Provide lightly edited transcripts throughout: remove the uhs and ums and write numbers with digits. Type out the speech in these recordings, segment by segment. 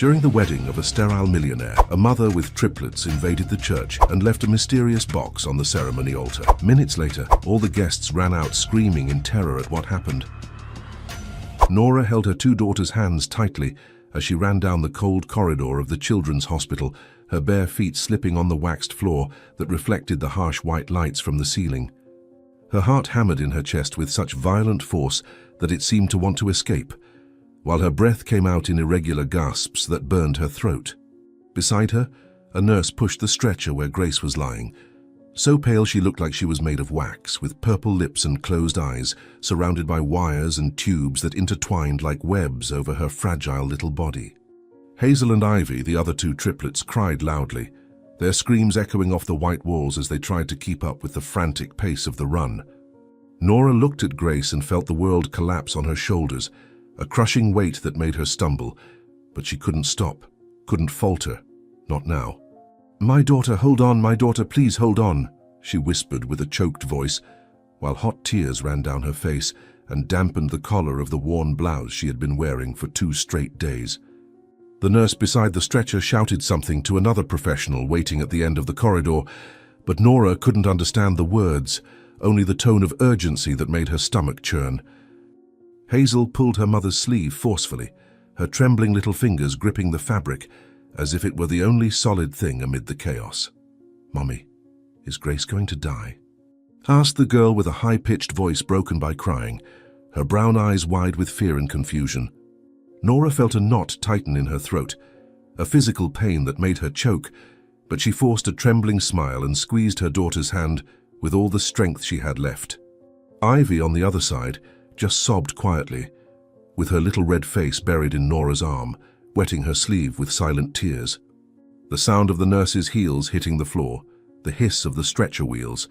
During the wedding of a sterile millionaire, a mother with triplets invaded the church and left a mysterious box on the ceremony altar. Minutes later, all the guests ran out screaming in terror at what happened. Nora held her two daughters' hands tightly as she ran down the cold corridor of the children's hospital, her bare feet slipping on the waxed floor that reflected the harsh white lights from the ceiling. Her heart hammered in her chest with such violent force that it seemed to want to escape, while her breath came out in irregular gasps that burned her throat. Beside her, a nurse pushed the stretcher where Grace was lying. So pale she looked like she was made of wax, with purple lips and closed eyes, surrounded by wires and tubes that intertwined like webs over her fragile little body. Hazel and Ivy, the other two triplets, cried loudly, their screams echoing off the white walls as they tried to keep up with the frantic pace of the run. Nora looked at Grace and felt the world collapse on her shoulders, a crushing weight that made her stumble, but she couldn't stop, couldn't falter, not now. "My daughter, hold on, my daughter, please hold on," she whispered with a choked voice, while hot tears ran down her face and dampened the collar of the worn blouse she had been wearing for 2 straight days. The nurse beside the stretcher shouted something to another professional waiting at the end of the corridor, but Nora couldn't understand the words, only the tone of urgency that made her stomach churn. Hazel pulled her mother's sleeve forcefully, her trembling little fingers gripping the fabric as if it were the only solid thing amid the chaos. "Mommy, is Grace going to die?" asked the girl with a high-pitched voice broken by crying, her brown eyes wide with fear and confusion. Nora felt a knot tighten in her throat, a physical pain that made her choke, but she forced a trembling smile and squeezed her daughter's hand with all the strength she had left. Ivy, on the other side, just sobbed quietly, with her little red face buried in Nora's arm, wetting her sleeve with silent tears. The sound of the nurse's heels hitting the floor, the hiss of the stretcher wheels,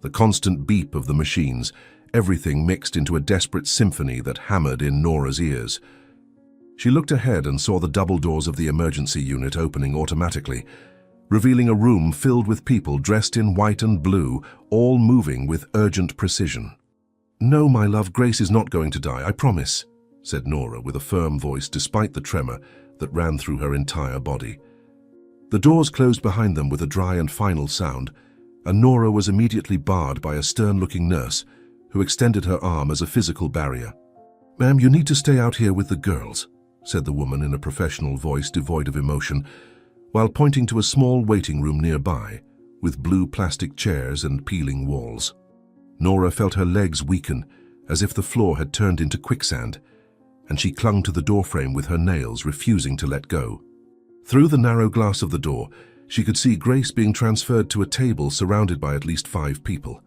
the constant beep of the machines, everything mixed into a desperate symphony that hammered in Nora's ears. She looked ahead and saw the double doors of the emergency unit opening automatically, revealing a room filled with people dressed in white and blue, all moving with urgent precision. "No, my love, Grace is not going to die, I promise," said Nora with a firm voice despite the tremor that ran through her entire body. The doors closed behind them with a dry and final sound, and Nora was immediately barred by a stern-looking nurse who extended her arm as a physical barrier. "Ma'am, you need to stay out here with the girls," said the woman in a professional voice devoid of emotion, while pointing to a small waiting room nearby, with blue plastic chairs and peeling walls. Nora felt her legs weaken, as if the floor had turned into quicksand, and she clung to the doorframe with her nails, refusing to let go. Through the narrow glass of the door, she could see Grace being transferred to a table surrounded by at least 5 people,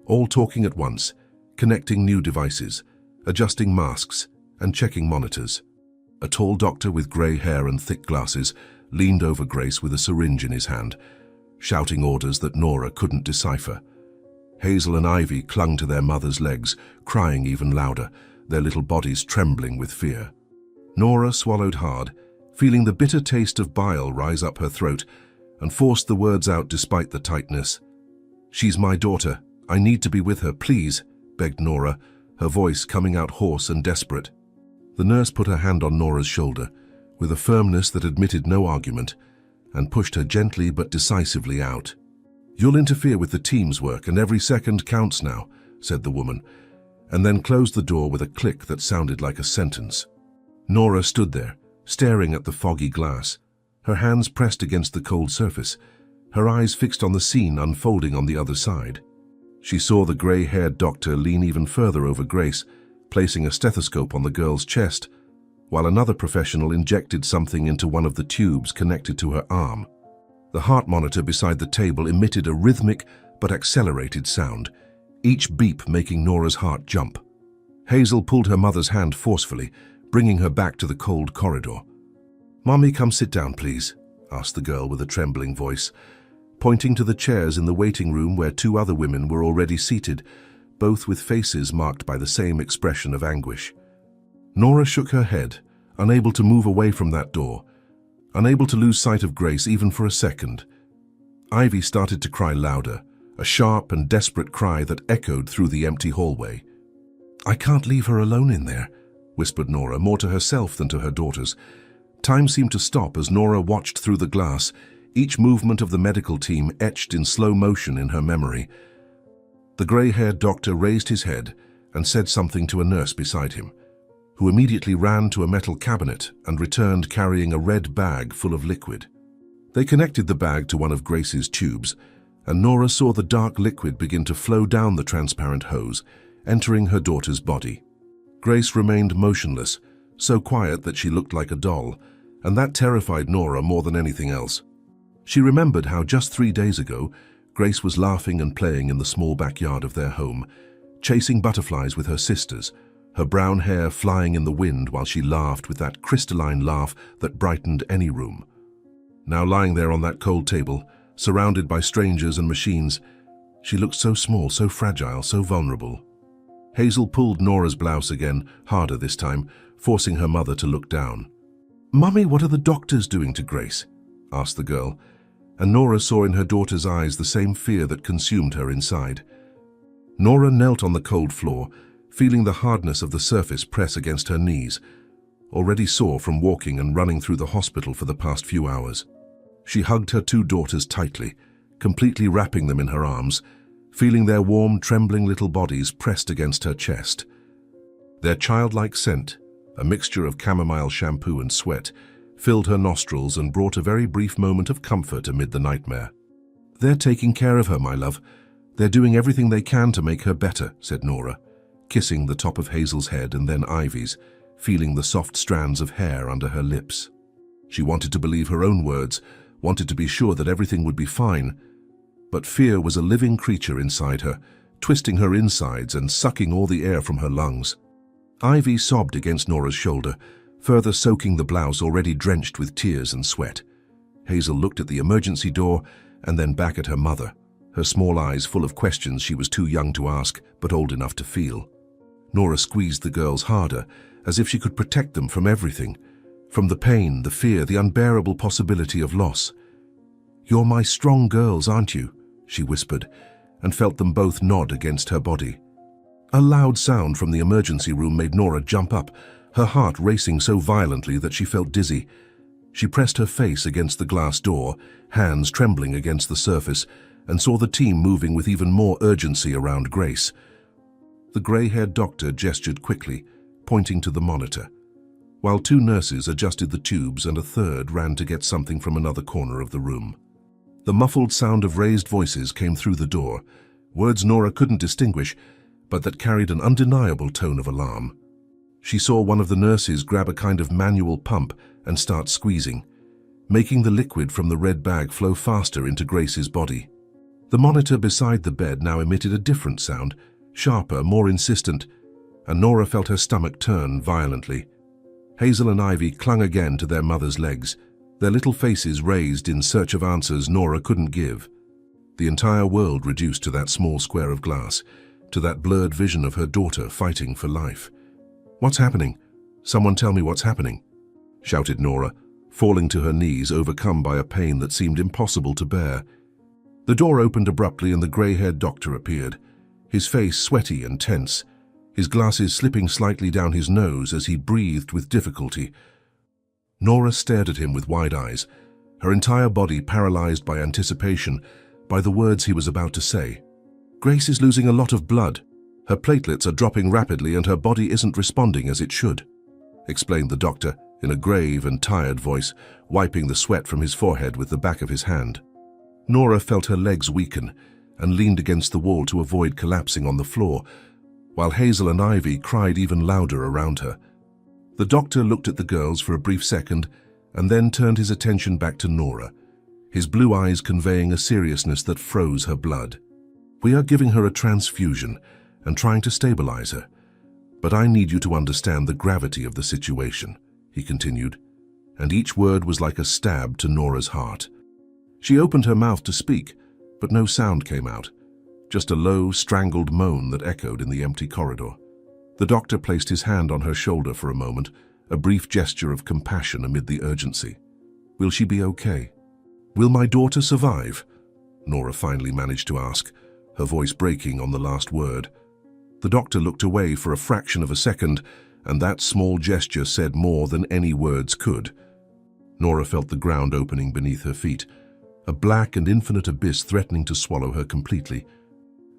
all talking at once, connecting new devices, adjusting masks, and checking monitors. A tall doctor with grey hair and thick glasses leaned over Grace with a syringe in his hand, shouting orders that Nora couldn't decipher. Hazel and Ivy clung to their mother's legs, crying even louder, their little bodies trembling with fear. Nora swallowed hard, feeling the bitter taste of bile rise up her throat, and forced the words out despite the tightness. "She's my daughter. I need to be with her, please," begged Nora, her voice coming out hoarse and desperate. The nurse put her hand on Nora's shoulder, with a firmness that admitted no argument, and pushed her gently but decisively out. "You'll interfere with the team's work, and every second counts now," said the woman, and then closed the door with a click that sounded like a sentence. Nora stood there, staring at the foggy glass, her hands pressed against the cold surface, her eyes fixed on the scene unfolding on the other side. She saw the grey-haired doctor lean even further over Grace, placing a stethoscope on the girl's chest, while another professional injected something into one of the tubes connected to her arm. The heart monitor beside the table emitted a rhythmic but accelerated sound, each beep making Nora's heart jump. Hazel pulled her mother's hand forcefully, bringing her back to the cold corridor. "Mommy, come sit down, please," asked the girl with a trembling voice, pointing to the chairs in the waiting room where 2 other women were already seated, both with faces marked by the same expression of anguish. Nora shook her head, unable to move away from that door, unable to lose sight of Grace even for a second. Ivy started to cry louder, a sharp and desperate cry that echoed through the empty hallway. "I can't leave her alone in there," whispered Nora, more to herself than to her daughters. Time seemed to stop as Nora watched through the glass, each movement of the medical team etched in slow motion in her memory. The grey-haired doctor raised his head and said something to a nurse beside him, who immediately ran to a metal cabinet and returned carrying a red bag full of liquid. They connected the bag to one of Grace's tubes, and Nora saw the dark liquid begin to flow down the transparent hose, entering her daughter's body. Grace remained motionless, so quiet that she looked like a doll, and that terrified Nora more than anything else. She remembered how just 3 days ago, Grace was laughing and playing in the small backyard of their home, chasing butterflies with her sisters, her brown hair flying in the wind while she laughed with that crystalline laugh that brightened any room. Now lying there on that cold table, surrounded by strangers and machines, she looked so small, so fragile, so vulnerable. Hazel pulled Nora's blouse again, harder this time, forcing her mother to look down. "Mummy, what are the doctors doing to Grace?" asked the girl, and Nora saw in her daughter's eyes the same fear that consumed her inside. Nora knelt on the cold floor, feeling the hardness of the surface press against her knees, already sore from walking and running through the hospital for the past few hours. She hugged her 2 daughters tightly, completely wrapping them in her arms, feeling their warm, trembling little bodies pressed against her chest. Their childlike scent, a mixture of chamomile shampoo and sweat, filled her nostrils and brought a very brief moment of comfort amid the nightmare. "They're taking care of her, my love. They're doing everything they can to make her better," said Nora, kissing the top of Hazel's head and then Ivy's, feeling the soft strands of hair under her lips. She wanted to believe her own words, wanted to be sure that everything would be fine, but fear was a living creature inside her, twisting her insides and sucking all the air from her lungs. Ivy sobbed against Nora's shoulder, further soaking the blouse already drenched with tears and sweat. Hazel looked at the emergency door and then back at her mother, her small eyes full of questions she was too young to ask but old enough to feel. Nora squeezed the girls harder, as if she could protect them from everything, from the pain, the fear, the unbearable possibility of loss. "You're my strong girls, aren't you?" she whispered, and felt them both nod against her body. A loud sound from the emergency room made Nora jump up, her heart racing so violently that she felt dizzy. She pressed her face against the glass door, hands trembling against the surface, and saw the team moving with even more urgency around Grace. The grey-haired doctor gestured quickly, pointing to the monitor, while 2 nurses adjusted the tubes and a 3rd ran to get something from another corner of the room. The muffled sound of raised voices came through the door, words Nora couldn't distinguish, but that carried an undeniable tone of alarm. She saw one of the nurses grab a kind of manual pump and start squeezing, making the liquid from the red bag flow faster into Grace's body. The monitor beside the bed now emitted a different sound, sharper, more insistent, and Nora felt her stomach turn violently. Hazel and Ivy clung again to their mother's legs, their little faces raised in search of answers Nora couldn't give. The entire world reduced to that small square of glass, to that blurred vision of her daughter fighting for life. "What's happening? Someone tell me what's happening," shouted Nora, falling to her knees, overcome by a pain that seemed impossible to bear. The door opened abruptly and the grey-haired doctor appeared, his face sweaty and tense, his glasses slipping slightly down his nose as he breathed with difficulty. Nora stared at him with wide eyes, her entire body paralyzed by anticipation, by the words he was about to say. "Grace is losing a lot of blood. Her platelets are dropping rapidly and her body isn't responding as it should," explained the doctor in a grave and tired voice, wiping the sweat from his forehead with the back of his hand. Nora felt her legs weaken and leaned against the wall to avoid collapsing on the floor, while Hazel and Ivy cried even louder around her. The doctor looked at the girls for a brief second and then turned his attention back to Nora, his blue eyes conveying a seriousness that froze her blood. "We are giving her a transfusion and trying to stabilize her, but I need you to understand the gravity of the situation," he continued, and each word was like a stab to Nora's heart. She opened her mouth to speak, but no sound came out, just a low, strangled moan that echoed in the empty corridor. The doctor placed his hand on her shoulder for a moment, a brief gesture of compassion amid the urgency. "Will she be okay? Will my daughter survive?" Nora finally managed to ask, her voice breaking on the last word. The doctor looked away for a fraction of a second, and that small gesture said more than any words could. Nora felt the ground opening beneath her feet, a black and infinite abyss threatening to swallow her completely.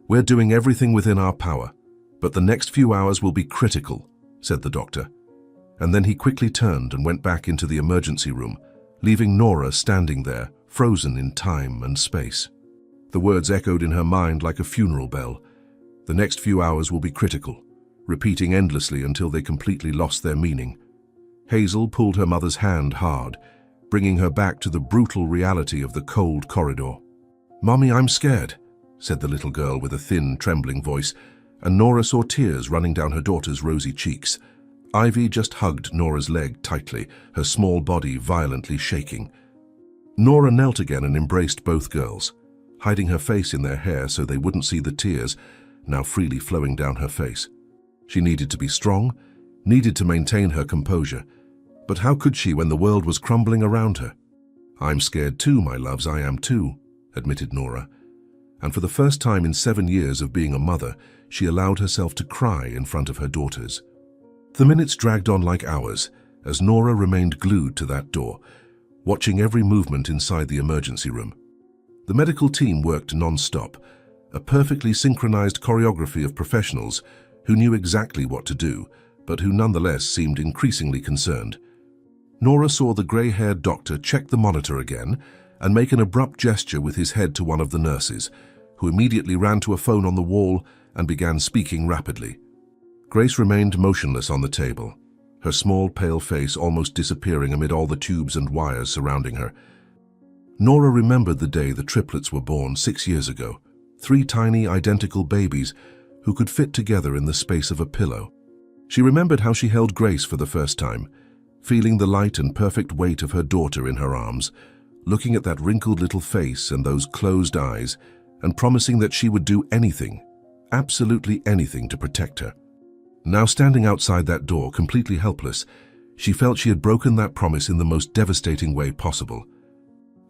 "We're doing everything within our power, but the next few hours will be critical," said the doctor. And then he quickly turned and went back into the emergency room, leaving Nora standing there, frozen in time and space. The words echoed in her mind like a funeral bell. The next few hours will be critical, repeating endlessly until they completely lost their meaning. Hazel pulled her mother's hand hard, bringing her back to the brutal reality of the cold corridor. "Mommy, I'm scared," said the little girl with a thin, trembling voice, and Nora saw tears running down her daughter's rosy cheeks. Ivy just hugged Nora's leg tightly, her small body violently shaking. Nora knelt again and embraced both girls, hiding her face in their hair so they wouldn't see the tears now freely flowing down her face. She needed to be strong, needed to maintain her composure. But how could she when the world was crumbling around her? "I'm scared too, my loves, I am too," admitted Nora. And for the first time in 7 years of being a mother, she allowed herself to cry in front of her daughters. The minutes dragged on like hours as Nora remained glued to that door, watching every movement inside the emergency room. The medical team worked non-stop, a perfectly synchronized choreography of professionals who knew exactly what to do, but who nonetheless seemed increasingly concerned. Nora saw the grey-haired doctor check the monitor again and make an abrupt gesture with his head to one of the nurses, who immediately ran to a phone on the wall and began speaking rapidly. Grace remained motionless on the table, her small, pale face almost disappearing amid all the tubes and wires surrounding her. Nora remembered the day the triplets were born 6 years ago, 3 tiny, identical babies who could fit together in the space of a pillow. She remembered how she held Grace for the first time, feeling the light and perfect weight of her daughter in her arms, looking at that wrinkled little face and those closed eyes, and promising that she would do anything, absolutely anything to protect her. Now standing outside that door, completely helpless, she felt she had broken that promise in the most devastating way possible.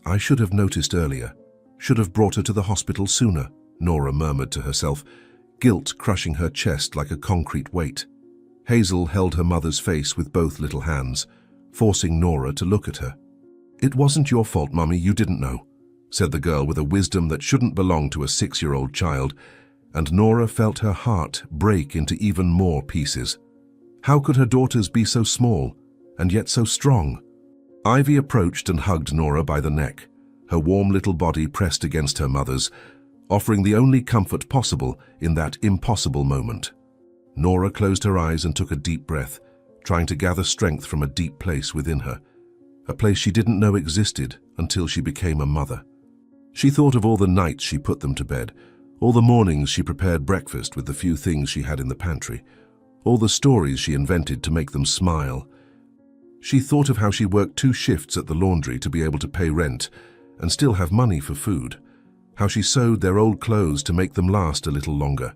"I should have noticed earlier, should have brought her to the hospital sooner," Nora murmured to herself, guilt crushing her chest like a concrete weight. Hazel held her mother's face with both little hands, forcing Nora to look at her. "It wasn't your fault, Mummy, you didn't know," said the girl with a wisdom that shouldn't belong to a 6-year-old child, and Nora felt her heart break into even more pieces. How could her daughters be so small, and yet so strong? Ivy approached and hugged Nora by the neck, her warm little body pressed against her mother's, offering the only comfort possible in that impossible moment. Nora closed her eyes and took a deep breath, trying to gather strength from a deep place within her, a place she didn't know existed until she became a mother. She thought of all the nights she put them to bed, all the mornings she prepared breakfast with the few things she had in the pantry, all the stories she invented to make them smile. She thought of how she worked 2 shifts at the laundry to be able to pay rent and still have money for food, how she sewed their old clothes to make them last a little longer,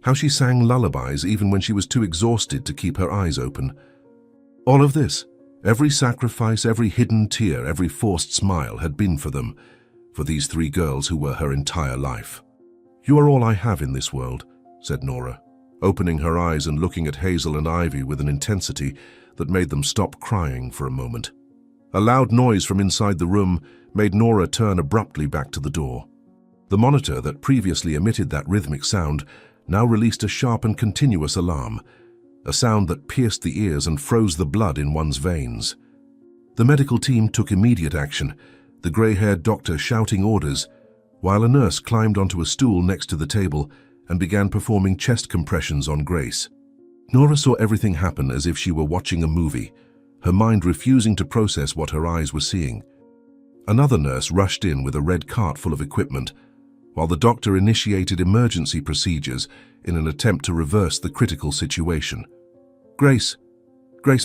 how she sang lullabies even when she was too exhausted to keep her eyes open. All of this, every sacrifice, every hidden tear, every forced smile had been for them, for these 3 girls who were her entire life. "You are all I have in this world," said Nora, opening her eyes and looking at Hazel and Ivy with an intensity that made them stop crying for a moment. A loud noise from inside the room made Nora turn abruptly back to the door. The monitor that previously emitted that rhythmic sound now released a sharp and continuous alarm, a sound that pierced the ears and froze the blood in one's veins. The medical team took immediate action, the grey-haired doctor shouting orders, while a nurse climbed onto a stool next to the table and began performing chest compressions on Grace. Nora saw everything happen as if she were watching a movie, her mind refusing to process what her eyes were seeing. Another nurse rushed in with a red cart full of equipment, while the doctor initiated emergency procedures in an attempt to reverse the critical situation. Grace,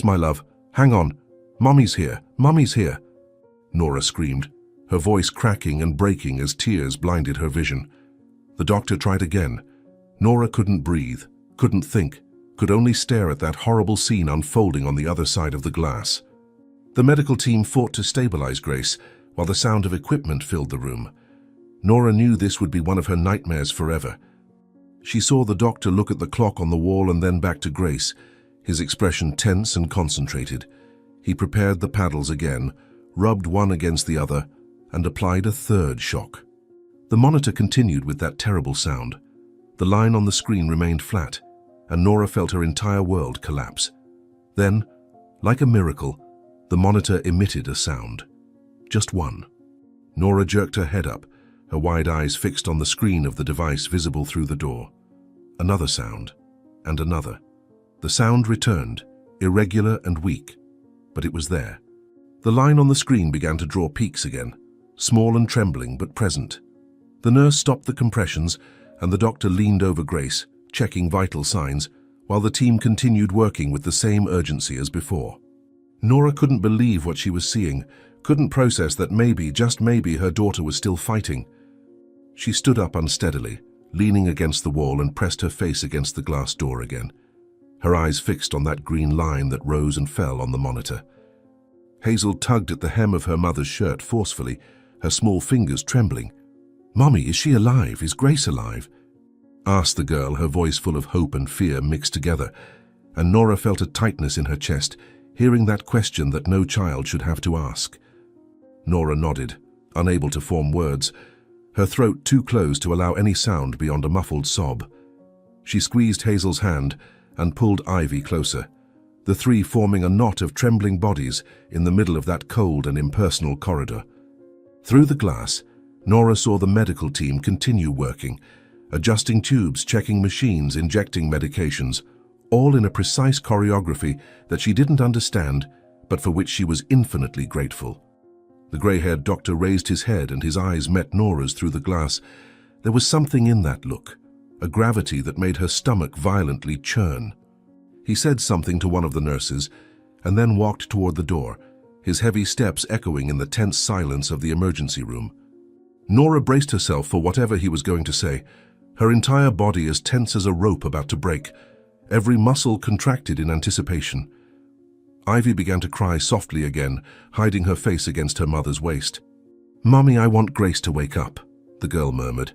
my love, hang on. Mummy's here, Mummy's here," Nora screamed, her voice cracking and breaking as tears blinded her vision. The doctor tried again. Nora couldn't breathe, couldn't think, could only stare at that horrible scene unfolding on the other side of the glass. The medical team fought to stabilize Grace, while the sound of equipment filled the room. Nora knew this would be one of her nightmares forever. She saw the doctor look at the clock on the wall and then back to Grace, his expression tense and concentrated. He prepared the paddles again, rubbed one against the other, and applied a third shock. The monitor continued with that terrible sound. The line on the screen remained flat, and Nora felt her entire world collapse. Then, like a miracle, the monitor emitted a sound. Just one. Nora jerked her head up, her wide eyes fixed on the screen of the device visible through the door. Another sound, and another. The sound returned, irregular and weak, but it was there. The line on the screen began to draw peaks again, small and trembling but present. The nurse stopped the compressions, and the doctor leaned over Grace, checking vital signs, while the team continued working with the same urgency as before. Nora couldn't believe what she was seeing, couldn't process that maybe, just maybe, her daughter was still fighting. She stood up unsteadily, leaning against the wall, and pressed her face against the glass door again, her eyes fixed on that green line that rose and fell on the monitor. Hazel tugged at the hem of her mother's shirt forcefully, her small fingers trembling. "Mommy, is she alive? Is Grace alive?" asked the girl, her voice full of hope and fear mixed together, and Nora felt a tightness in her chest, hearing that question that no child should have to ask. Nora nodded, unable to form words, her throat too closed to allow any sound beyond a muffled sob. She squeezed Hazel's hand and pulled Ivy closer, the three forming a knot of trembling bodies in the middle of that cold and impersonal corridor. Through the glass, Nora saw the medical team continue working, adjusting tubes, checking machines, injecting medications, all in a precise choreography that she didn't understand, but for which she was infinitely grateful. The grey-haired doctor raised his head and his eyes met Nora's through the glass. There was something in that look, a gravity that made her stomach violently churn. He said something to one of the nurses and then walked toward the door, his heavy steps echoing in the tense silence of the emergency room. Nora braced herself for whatever he was going to say, her entire body as tense as a rope about to break, every muscle contracted in anticipation. Ivy began to cry softly again, hiding her face against her mother's waist. "Mommy, I want Grace to wake up," the girl murmured,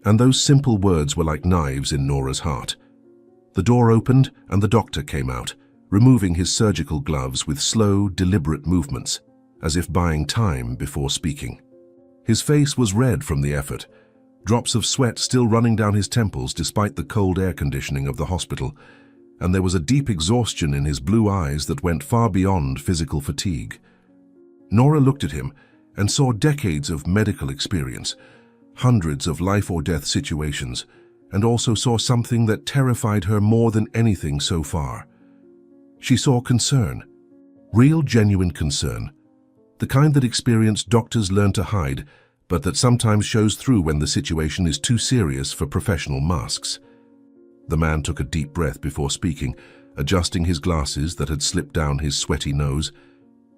and those simple words were like knives in Nora's heart. The door opened and the doctor came out, removing his surgical gloves with slow, deliberate movements, as if buying time before speaking. His face was red from the effort, drops of sweat still running down his temples despite the cold air conditioning of the hospital, and there was a deep exhaustion in his blue eyes that went far beyond physical fatigue. Nora looked at him and saw decades of medical experience, hundreds of life-or-death situations, and also saw something that terrified her more than anything so far. She saw concern, real genuine concern, the kind that experienced doctors learn to hide, but that sometimes shows through when the situation is too serious for professional masks. The man took a deep breath before speaking, adjusting his glasses that had slipped down his sweaty nose,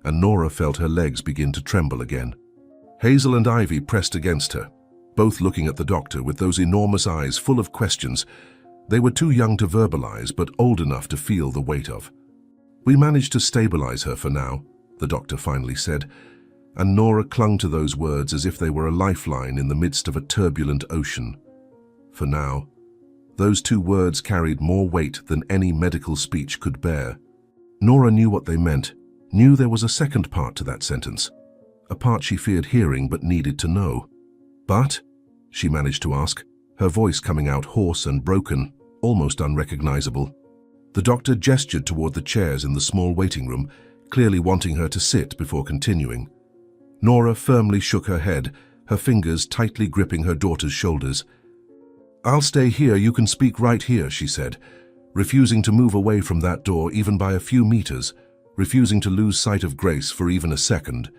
and Nora felt her legs begin to tremble again. Hazel and Ivy pressed against her, both looking at the doctor with those enormous eyes full of questions they were too young to verbalize but old enough to feel the weight of. "We managed to stabilize her for now," the doctor finally said, and Nora clung to those words as if they were a lifeline in the midst of a turbulent ocean. For now, those two words carried more weight than any medical speech could bear. Nora knew what they meant, knew there was a second part to that sentence, a part she feared hearing but needed to know. "But?" she managed to ask, her voice coming out hoarse and broken, almost unrecognizable. The doctor gestured toward the chairs in the small waiting room, clearly wanting her to sit before continuing. Nora firmly shook her head, her fingers tightly gripping her daughter's shoulders. "I'll stay here, you can speak right here," she said, refusing to move away from that door even by a few meters, refusing to lose sight of Grace for even a second.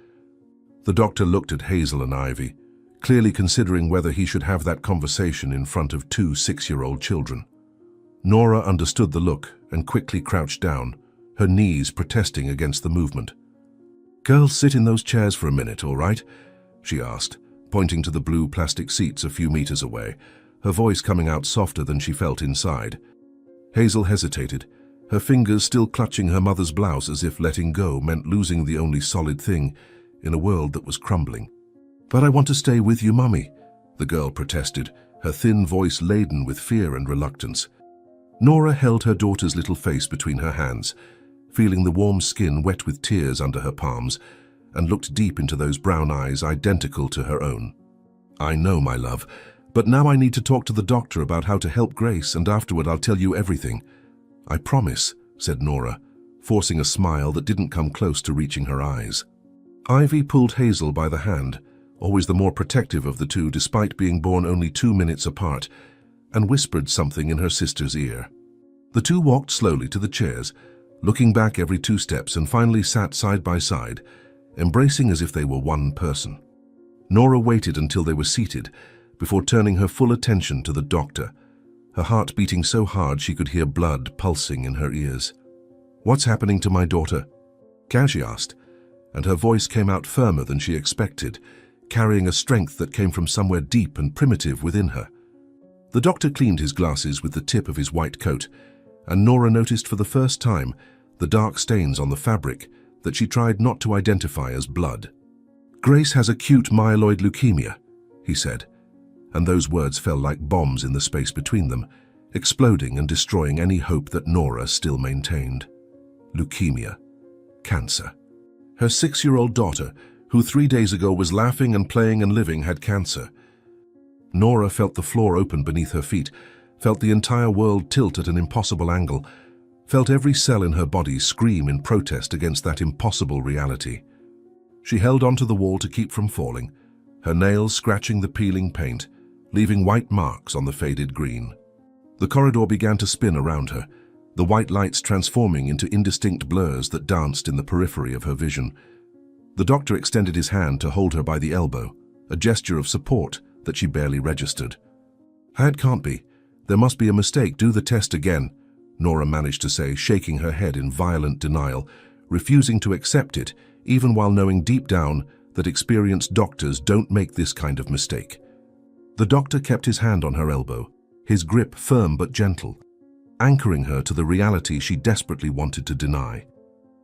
The doctor looked at Hazel and Ivy, clearly considering whether he should have that conversation in front of two 6-year-old children. Nora understood the look and quickly crouched down, her knees protesting against the movement. "Girls, sit in those chairs for a minute, all right?" she asked, pointing to the blue plastic seats a few meters away, her voice coming out softer than she felt inside. Hazel hesitated, her fingers still clutching her mother's blouse as if letting go meant losing the only solid thing in a world that was crumbling. "But I want to stay with you, Mummy," the girl protested, her thin voice laden with fear and reluctance. Nora held her daughter's little face between her hands, feeling the warm skin wet with tears under her palms, and looked deep into those brown eyes identical to her own. "I know, my love, but now I need to talk to the doctor about how to help Grace, and afterward I'll tell you everything." "I promise," said Nora, forcing a smile that didn't come close to reaching her eyes. Ivy pulled Hazel by the hand, always the more protective of the two despite being born only 2 minutes apart, and whispered something in her sister's ear. The two walked slowly to the chairs, looking back every 2 steps, and finally sat side by side, embracing as if they were one person. Nora waited until they were seated before turning her full attention to the doctor, her heart beating so hard she could hear blood pulsing in her ears. "What's happening to my daughter?" Kashi asked, and her voice came out firmer than she expected, carrying a strength that came from somewhere deep and primitive within her. The doctor cleaned his glasses with the tip of his white coat, and Nora noticed for the first time the dark stains on the fabric that she tried not to identify as blood. "Grace has acute myeloid leukemia," he said, and those words fell like bombs in the space between them, exploding and destroying any hope that Nora still maintained. Leukemia. Cancer. Her 6-year-old daughter, who 3 days ago was laughing and playing and living, had cancer. Nora felt the floor open beneath her feet, felt the entire world tilt at an impossible angle, felt every cell in her body scream in protest against that impossible reality. She held onto the wall to keep from falling, her nails scratching the peeling paint, leaving white marks on the faded green. The corridor began to spin around her, the white lights transforming into indistinct blurs that danced in the periphery of her vision. The doctor extended his hand to hold her by the elbow, a gesture of support that she barely registered. "It can't be. There must be a mistake. Do the test again," Nora managed to say, shaking her head in violent denial, refusing to accept it, even while knowing deep down that experienced doctors don't make this kind of mistake. The doctor kept his hand on her elbow, his grip firm but gentle, anchoring her to the reality she desperately wanted to deny.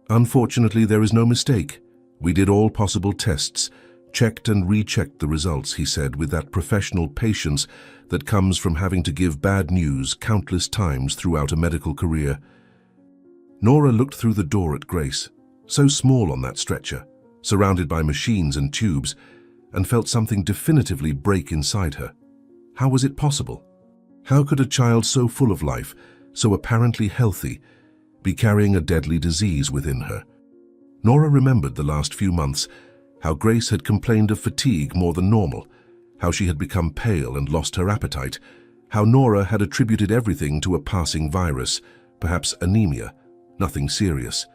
"Unfortunately, there is no mistake. We did all possible tests, checked and rechecked the results," he said with that professional patience that comes from having to give bad news countless times throughout a medical career. Nora looked through the door at Grace, so small on that stretcher, surrounded by machines and tubes, and felt something definitively break inside her. How was it possible? How could a child so full of life, so apparently healthy, be carrying a deadly disease within her? Nora remembered the last few months, how Grace had complained of fatigue more than normal, how she had become pale and lost her appetite, how Nora had attributed everything to a passing virus, perhaps anemia, nothing serious.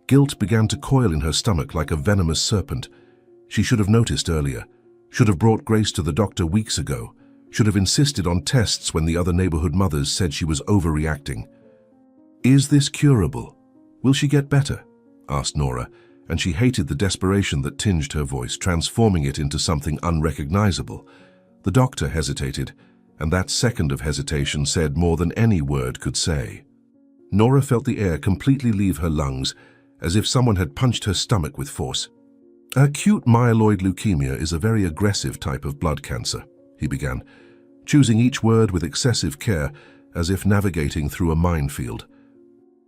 Guilt began to coil in her stomach like a venomous serpent. She should have noticed earlier, should have brought Grace to the doctor weeks ago, should have insisted on tests when the other neighborhood mothers said she was overreacting. "Is this curable? Will she get better?" asked Nora, and she hated the desperation that tinged her voice, transforming it into something unrecognizable. The doctor hesitated, and that second of hesitation said more than any word could say. Nora felt the air completely leave her lungs, as if someone had punched her stomach with force. "Acute myeloid leukemia is a very aggressive type of blood cancer," he began, choosing each word with excessive care, as if navigating through a minefield.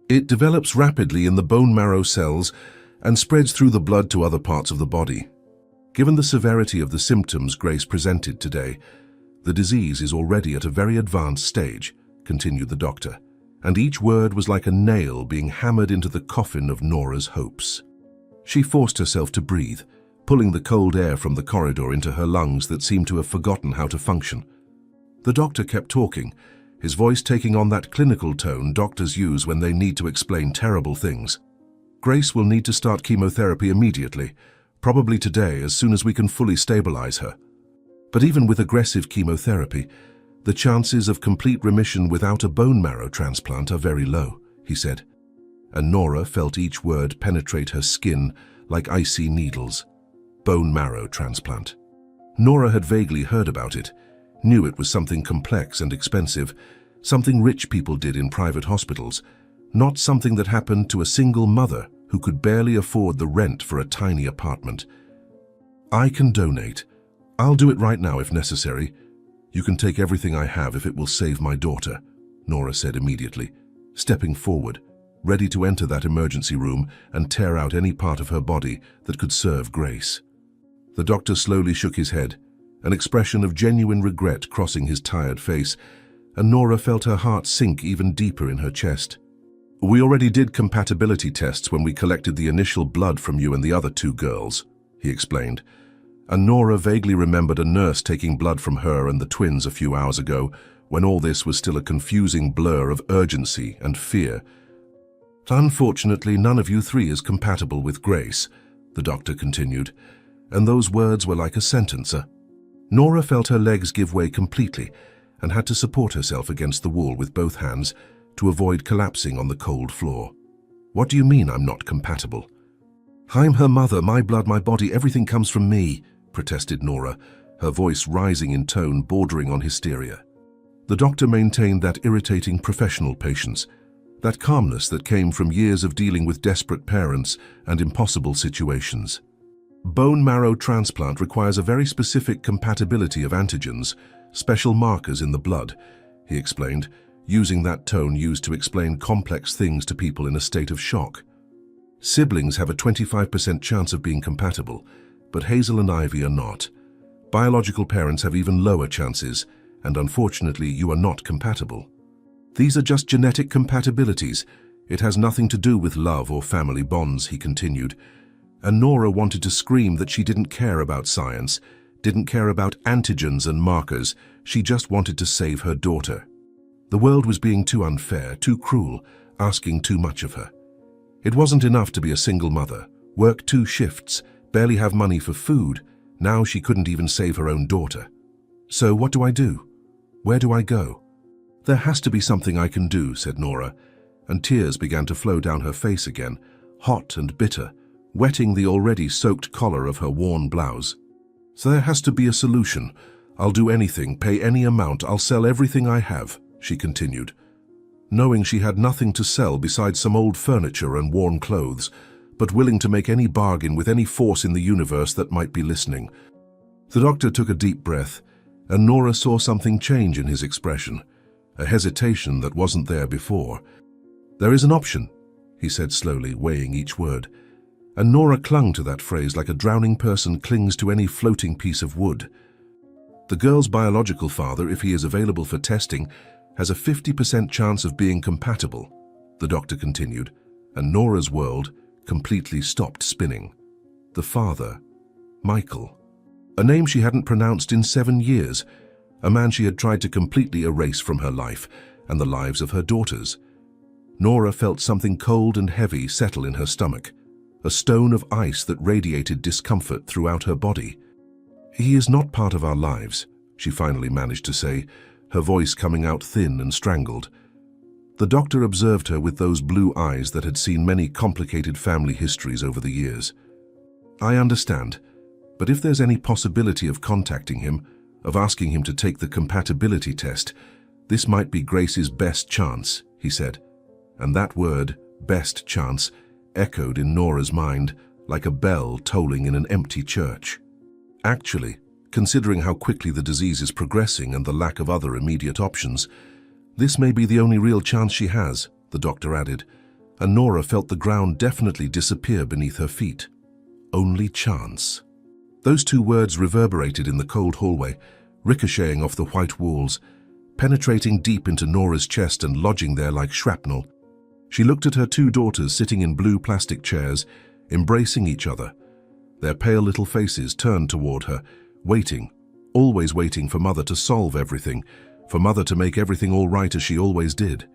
"It develops rapidly in the bone marrow cells and spreads through the blood to other parts of the body. Given the severity of the symptoms Grace presented today, the disease is already at a very advanced stage," continued the doctor, and each word was like a nail being hammered into the coffin of Nora's hopes. She forced herself to breathe, pulling the cold air from the corridor into her lungs that seemed to have forgotten how to function. The doctor kept talking, his voice taking on that clinical tone doctors use when they need to explain terrible things. "Grace will need to start chemotherapy immediately, probably today as soon as we can fully stabilize her. But even with aggressive chemotherapy, the chances of complete remission without a bone marrow transplant are very low," he said, and Nora felt each word penetrate her skin like icy needles. Bone marrow transplant. Nora had vaguely heard about it, knew it was something complex and expensive, something rich people did in private hospitals, not something that happened to a single mother who could barely afford the rent for a tiny apartment. "I can donate. I'll do it right now if necessary. You can take everything I have if it will save my daughter," Nora said immediately, stepping forward, ready to enter that emergency room and tear out any part of her body that could serve Grace. The doctor slowly shook his head, an expression of genuine regret crossing his tired face, and Nora felt her heart sink even deeper in her chest. "We already did compatibility tests when we collected the initial blood from you and the other two girls," he explained, and Nora vaguely remembered a nurse taking blood from her and the twins a few hours ago, when all this was still a confusing blur of urgency and fear. "Unfortunately, none of you three is compatible with Grace," the doctor continued, and those words were like a sentence. Nora felt her legs give way completely and had to support herself against the wall with both hands to avoid collapsing on the cold floor. "What do you mean I'm not compatible?" "I'm her mother, my blood, my body, everything comes from me," protested Nora, her voice rising in tone bordering on hysteria. The doctor maintained that irritating professional patience, that calmness that came from years of dealing with desperate parents and impossible situations. "Bone marrow transplant requires a very specific compatibility of antigens, special markers in the blood," he explained, using that tone used to explain complex things to people in a state of shock. "Siblings have a 25% chance of being compatible, but Hazel and Ivy are not. Biological parents have even lower chances, and unfortunately you are not compatible. These are just genetic compatibilities. It has nothing to do with love or family bonds," he continued, and Nora wanted to scream that she didn't care about science, didn't care about antigens and markers. She just wanted to save her daughter. The world was being too unfair, too cruel, asking too much of her. It wasn't enough to be a single mother, work 2 shifts, barely have money for food. Now she couldn't even save her own daughter. "So what do I do? Where do I go?" "There has to be something I can do," said Nora, and tears began to flow down her face again, hot and bitter, wetting the already soaked collar of her worn blouse. "So there has to be a solution. I'll do anything, pay any amount, I'll sell everything I have," she continued. Knowing she had nothing to sell besides some old furniture and worn clothes, but willing to make any bargain with any force in the universe that might be listening. The doctor took a deep breath, and Nora saw something change in his expression, a hesitation that wasn't there before. "There is an option," he said slowly, weighing each word, and Nora clung to that phrase like a drowning person clings to any floating piece of wood. "The girl's biological father, if he is available for testing, has a 50% chance of being compatible," the doctor continued, and Nora's world completely stopped spinning. The father, Michael. A name she hadn't pronounced in 7 years, a man she had tried to completely erase from her life and the lives of her daughters. Nora felt something cold and heavy settle in her stomach, a stone of ice that radiated discomfort throughout her body. "He is not part of our lives," she finally managed to say, her voice coming out thin and strangled. The doctor observed her with those blue eyes that had seen many complicated family histories over the years. "I understand, but if there's any possibility of contacting him, of asking him to take the compatibility test, this might be Grace's best chance," he said. And that word, best chance, echoed in Nora's mind like a bell tolling in an empty church. Actually, considering how quickly the disease is progressing and the lack of other immediate options, this may be the only real chance she has, the doctor added, and Nora felt the ground definitely disappear beneath her feet. Only chance. Those 2 words reverberated in the cold hallway, ricocheting off the white walls, penetrating deep into Nora's chest and lodging there like shrapnel. She looked at her 2 daughters sitting in blue plastic chairs, embracing each other, their pale little faces turned toward her, waiting, always waiting for Mother to solve everything, for Mother to make everything all right as she always did.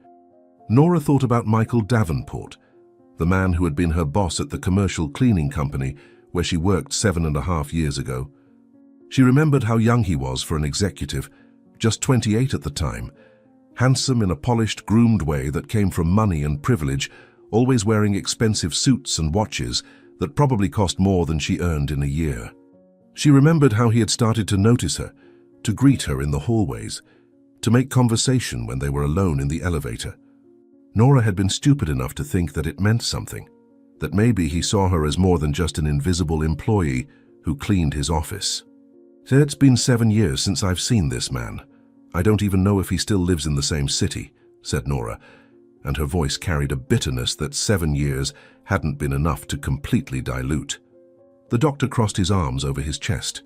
Nora thought about Michael Davenport, the man who had been her boss at the commercial cleaning company where she worked 7.5 years ago. She remembered how young he was for an executive, just 28 at the time, handsome in a polished, groomed way that came from money and privilege, always wearing expensive suits and watches that probably cost more than she earned in a year. She remembered how he had started to notice her, to greet her in the hallways, to make conversation when they were alone in the elevator. Nora had been stupid enough to think that it meant something, that maybe he saw her as more than just an invisible employee who cleaned his office. "So it's been 7 years since I've seen this man. I don't even know if he still lives in the same city," said Nora, and her voice carried a bitterness that 7 years hadn't been enough to completely dilute. The doctor crossed his arms over his chest,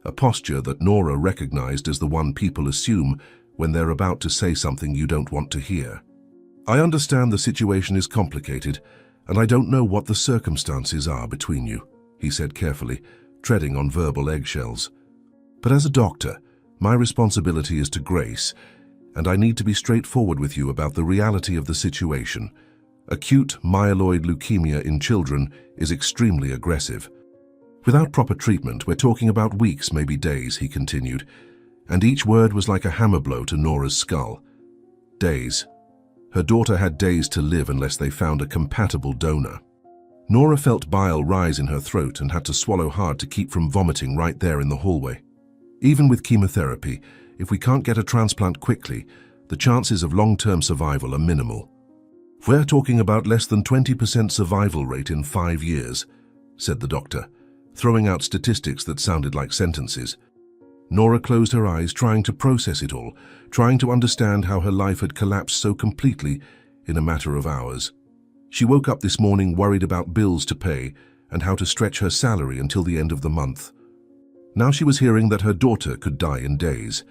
a posture that Nora recognized as the one people assume when they're about to say something you don't want to hear. "I understand the situation is complicated, and I don't know what the circumstances are between you," he said carefully, treading on verbal eggshells. "But as a doctor, my responsibility is to Grace, and I need to be straightforward with you about the reality of the situation. Acute myeloid leukemia in children is extremely aggressive. Without proper treatment, we're talking about weeks, maybe days," he continued, and each word was like a hammer blow to Nora's skull. Days. Her daughter had days to live unless they found a compatible donor. Nora felt bile rise in her throat and had to swallow hard to keep from vomiting right there in the hallway. Even with chemotherapy, if we can't get a transplant quickly, the chances of long-term survival are minimal. "We're talking about less than 20% survival rate in 5 years, said the doctor, throwing out statistics that sounded like sentences. Nora closed her eyes, trying to process it all, trying to understand how her life had collapsed so completely in a matter of hours. She woke up this morning worried about bills to pay and how to stretch her salary until the end of the month. Now she was hearing that her daughter could die in days.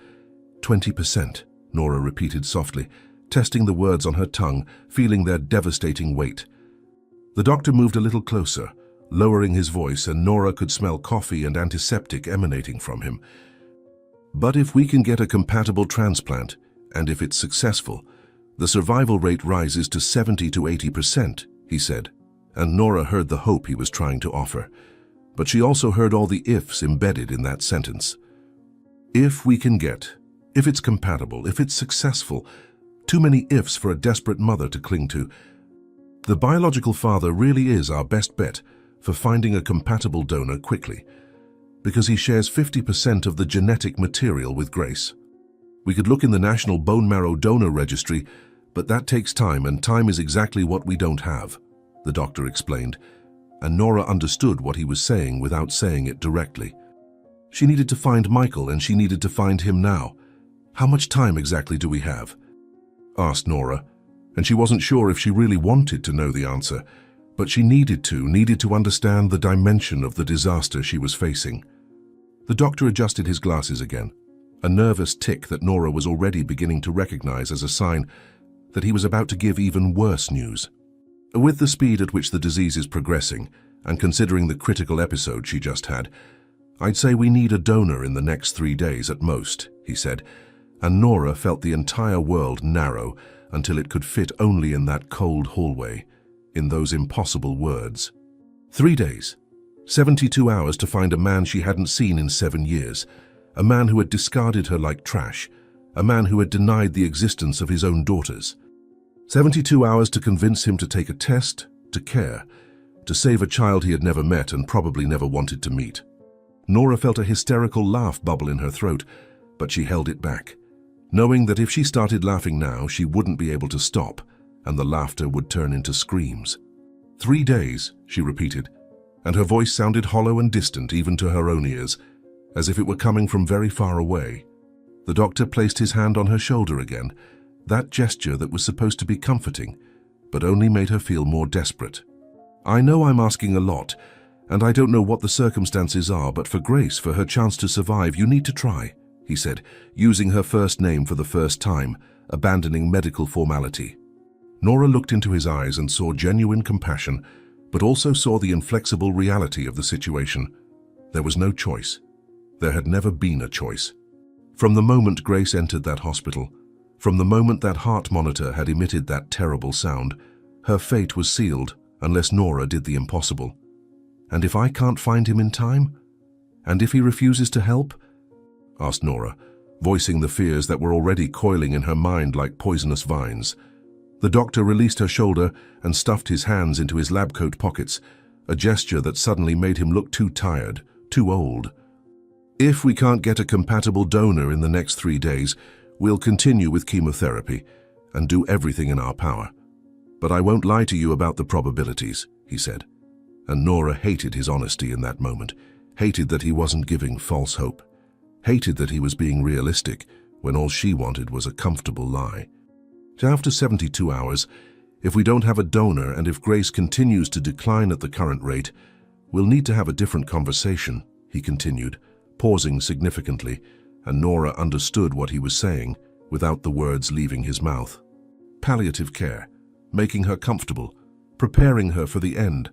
20%, Nora repeated softly, testing the words on her tongue, feeling their devastating weight. The doctor moved a little closer, lowering his voice, and Nora could smell coffee and antiseptic emanating from him. "But if we can get a compatible transplant, and if it's successful, the survival rate rises to 70 to 80%, he said, and Nora heard the hope he was trying to offer. But she also heard all the ifs embedded in that sentence. If we can get, if it's compatible, if it's successful, too many ifs for a desperate mother to cling to. The biological father really is our best bet for finding a compatible donor quickly, because he shares 50% of the genetic material with Grace. We could look in the National Bone Marrow Donor Registry, but that takes time, and time is exactly what we don't have," the doctor explained, and Nora understood what he was saying without saying it directly. She needed to find Michael, and she needed to find him now. "How much time exactly do we have?" asked Nora, and she wasn't sure if she really wanted to know the answer, but she needed to understand the dimension of the disaster she was facing. The doctor adjusted his glasses again, a nervous tic that Nora was already beginning to recognize as a sign that he was about to give even worse news. With the speed at which the disease is progressing, and considering the critical episode she just had, "I'd say we need a donor in the next 3 days at most," he said, and Nora felt the entire world narrow until it could fit only in that cold hallway, in those impossible words. 3 days. 72 hours to find a man she hadn't seen in 7 years, a man who had discarded her like trash, a man who had denied the existence of his own daughters. 72 hours to convince him to take a test, to care, to save a child he had never met and probably never wanted to meet. Nora felt a hysterical laugh bubble in her throat, but she held it back, knowing that if she started laughing now, she wouldn't be able to stop, and the laughter would turn into screams. 3 days, she repeated, and her voice sounded hollow and distant even to her own ears, as if it were coming from very far away. The doctor placed his hand on her shoulder again, that gesture that was supposed to be comforting, but only made her feel more desperate. "I know I'm asking a lot, and I don't know what the circumstances are, but for Grace, for her chance to survive, you need to try," he said, using her first name for the first time, abandoning medical formality. Nora looked into his eyes and saw genuine compassion, but also saw the inflexible reality of the situation. There was no choice. There had never been a choice. From the moment Grace entered that hospital, from the moment that heart monitor had emitted that terrible sound, her fate was sealed unless Nora did the impossible. "And if I can't find him in time? And if he refuses to help?" asked Nora, voicing the fears that were already coiling in her mind like poisonous vines. The doctor released her shoulder and stuffed his hands into his lab coat pockets, a gesture that suddenly made him look too tired, too old. "If we can't get a compatible donor in the next 3 days, we'll continue with chemotherapy and do everything in our power. But I won't lie to you about the probabilities," he said. And Nora hated his honesty in that moment, hated that he wasn't giving false hope, hated that he was being realistic when all she wanted was a comfortable lie. After 72 hours, if we don't have a donor and if Grace continues to decline at the current rate, we'll need to have a different conversation, he continued, pausing significantly, and Nora understood what he was saying without the words leaving his mouth. Palliative care, making her comfortable, preparing her for the end.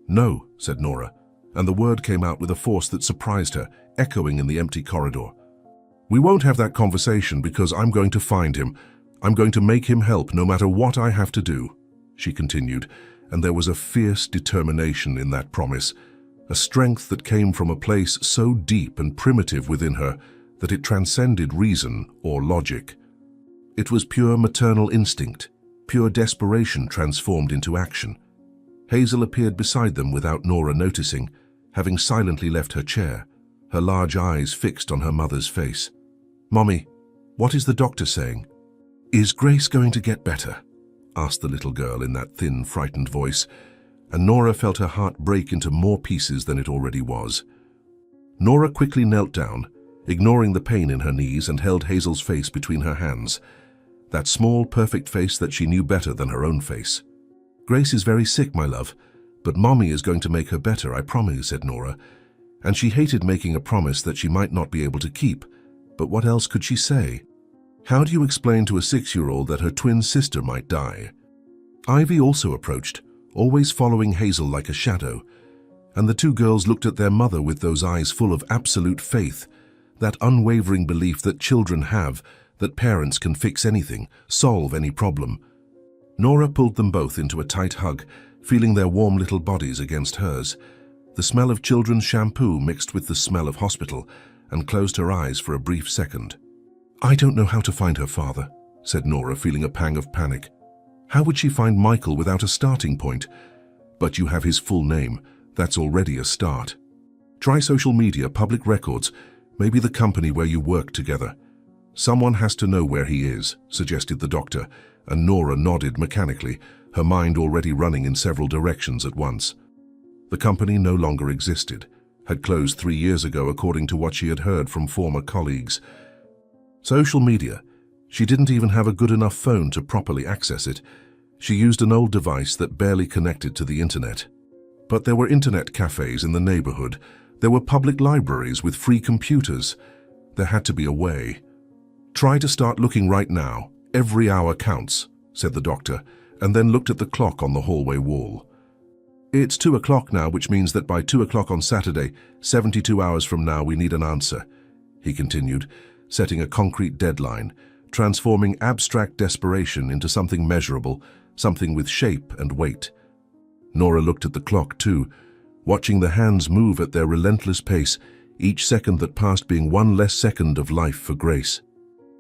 No, said Nora, and the word came out with a force that surprised her, echoing in the empty corridor. We won't have that conversation because I'm going to find him. I'm going to make him help no matter what I have to do, she continued, and there was a fierce determination in that promise, a strength that came from a place so deep and primitive within her that it transcended reason or logic. It was pure maternal instinct, pure desperation transformed into action. Hazel appeared beside them without Nora noticing, having silently left her chair, her large eyes fixed on her mother's face. "Mommy, what is the doctor saying?" "Is Grace going to get better?" asked the little girl in that thin, frightened voice, and Nora felt her heart break into more pieces than it already was. Nora quickly knelt down, ignoring the pain in her knees, and held Hazel's face between her hands, that small, perfect face that she knew better than her own face. "Grace is very sick, my love, but Mommy is going to make her better, I promise," said Nora, and she hated making a promise that she might not be able to keep, but what else could she say? How do you explain to a 6-year-old that her twin sister might die? Ivy also approached, always following Hazel like a shadow, and the two girls looked at their mother with those eyes full of absolute faith, that unwavering belief that children have, that parents can fix anything, solve any problem. Nora pulled them both into a tight hug, feeling their warm little bodies against hers, the smell of children's shampoo mixed with the smell of hospital, and closed her eyes for a brief second. "I don't know how to find her father," said Nora, feeling a pang of panic. "How would she find Michael without a starting point? But you have his full name. That's already a start. Try social media, public records, maybe the company where you work together. Someone has to know where he is," suggested the doctor, and Nora nodded mechanically, her mind already running in several directions at once. The company no longer existed, had closed 3 years ago according to what she had heard from former colleagues. Social media. She didn't even have a good enough phone to properly access it. She used an old device that barely connected to the internet. But there were internet cafes in the neighborhood. There were public libraries with free computers. There had to be a way. "Try to start looking right now. Every hour counts," said the doctor, and then looked at the clock on the hallway wall. "It's 2 o'clock now, which means that by 2 o'clock on Saturday, 72 hours from now, we need an answer," he continued, setting a concrete deadline, transforming abstract desperation into something measurable, something with shape and weight. Nora looked at the clock too, watching the hands move at their relentless pace, each second that passed being one less second of life for Grace.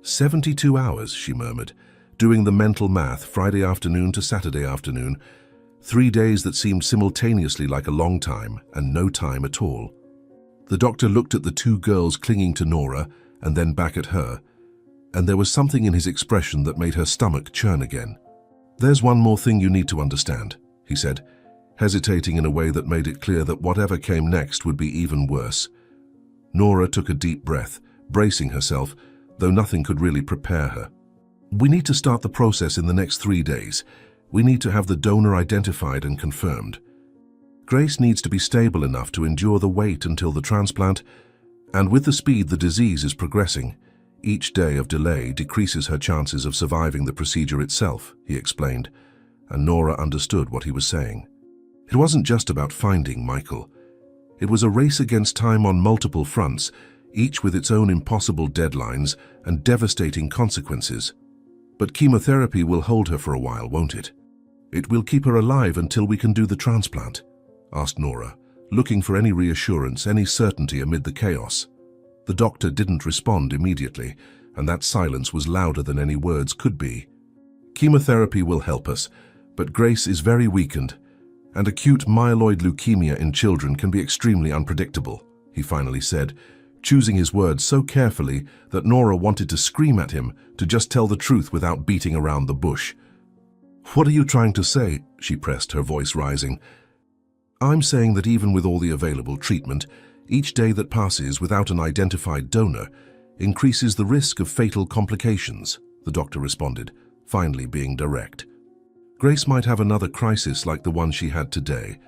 72 hours, she murmured, doing the mental math Friday afternoon to Saturday afternoon, 3 days that seemed simultaneously like a long time and no time at all. The doctor looked at the two girls clinging to Nora and then back at her, and there was something in his expression that made her stomach churn again. "There's one more thing you need to understand," he said, hesitating in a way that made it clear that whatever came next would be even worse. Nora took a deep breath, bracing herself, though nothing could really prepare her. "We need to start the process in the next 3 days. We need to have the donor identified and confirmed. Grace needs to be stable enough to endure the wait until the transplant, and with the speed the disease is progressing, each day of delay decreases her chances of surviving the procedure itself," he explained, and Nora understood what he was saying. It wasn't just about finding Michael. It was a race against time on multiple fronts, each with its own impossible deadlines and devastating consequences. "But chemotherapy will hold her for a while, won't it? It will keep her alive until we can do the transplant?" asked Nora, looking for any reassurance, any certainty amid the chaos. The doctor didn't respond immediately, and that silence was louder than any words could be. "Chemotherapy will help us, but Grace is very weakened, and acute myeloid leukemia in children can be extremely unpredictable," he finally said, choosing his words so carefully that Nora wanted to scream at him to just tell the truth without beating around the bush. "What are you trying to say?" she pressed, her voice rising. "I'm saying that even with all the available treatment, each day that passes without an identified donor increases the risk of fatal complications," the doctor responded, finally being direct. Grace might have another crisis like the one she had today.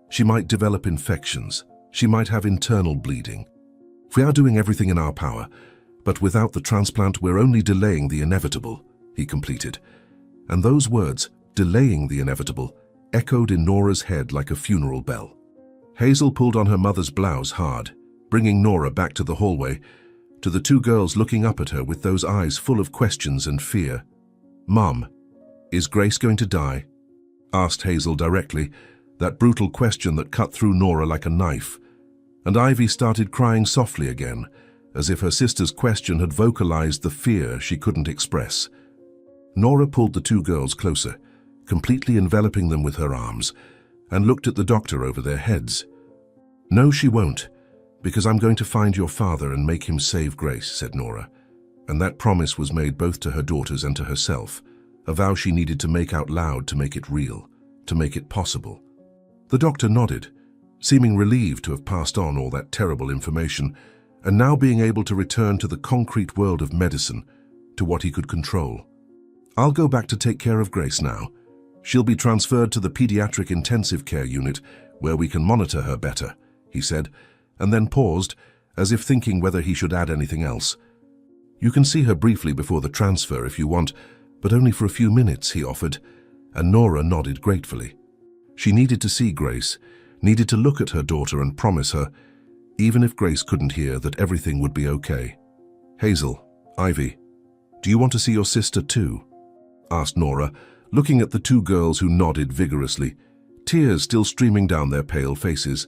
She might develop infections. She might have internal bleeding. We are doing everything in our power, but without the transplant, we're only delaying the inevitable, he completed. And those words, delaying the inevitable, echoed in Nora's head like a funeral bell. Hazel pulled on her mother's blouse hard, bringing Nora back to the hallway, to the two girls looking up at her with those eyes full of questions and fear. "Mom, is Grace going to die?" asked Hazel directly, that brutal question that cut through Nora like a knife. And Ivy started crying softly again, as if her sister's question had vocalized the fear she couldn't express. Nora pulled the two girls closer, completely enveloping them with her arms, and looked at the doctor over their heads. "No, she won't, because I'm going to find your father and make him save Grace," said Nora. And that promise was made both to her daughters and to herself, a vow she needed to make out loud to make it real, to make it possible. The doctor nodded, seeming relieved to have passed on all that terrible information, and now being able to return to the concrete world of medicine, to what he could control. "I'll go back to take care of Grace now. She'll be transferred to the pediatric intensive care unit, where we can monitor her better," he said, and then paused, as if thinking whether he should add anything else. "You can see her briefly before the transfer if you want, but only for a few minutes," he offered, and Nora nodded gratefully. She needed to see Grace, needed to look at her daughter and promise her, even if Grace couldn't hear, that everything would be okay. "Hazel, Ivy, do you want to see your sister too?" asked Nora, looking at the two girls who nodded vigorously, tears still streaming down their pale faces.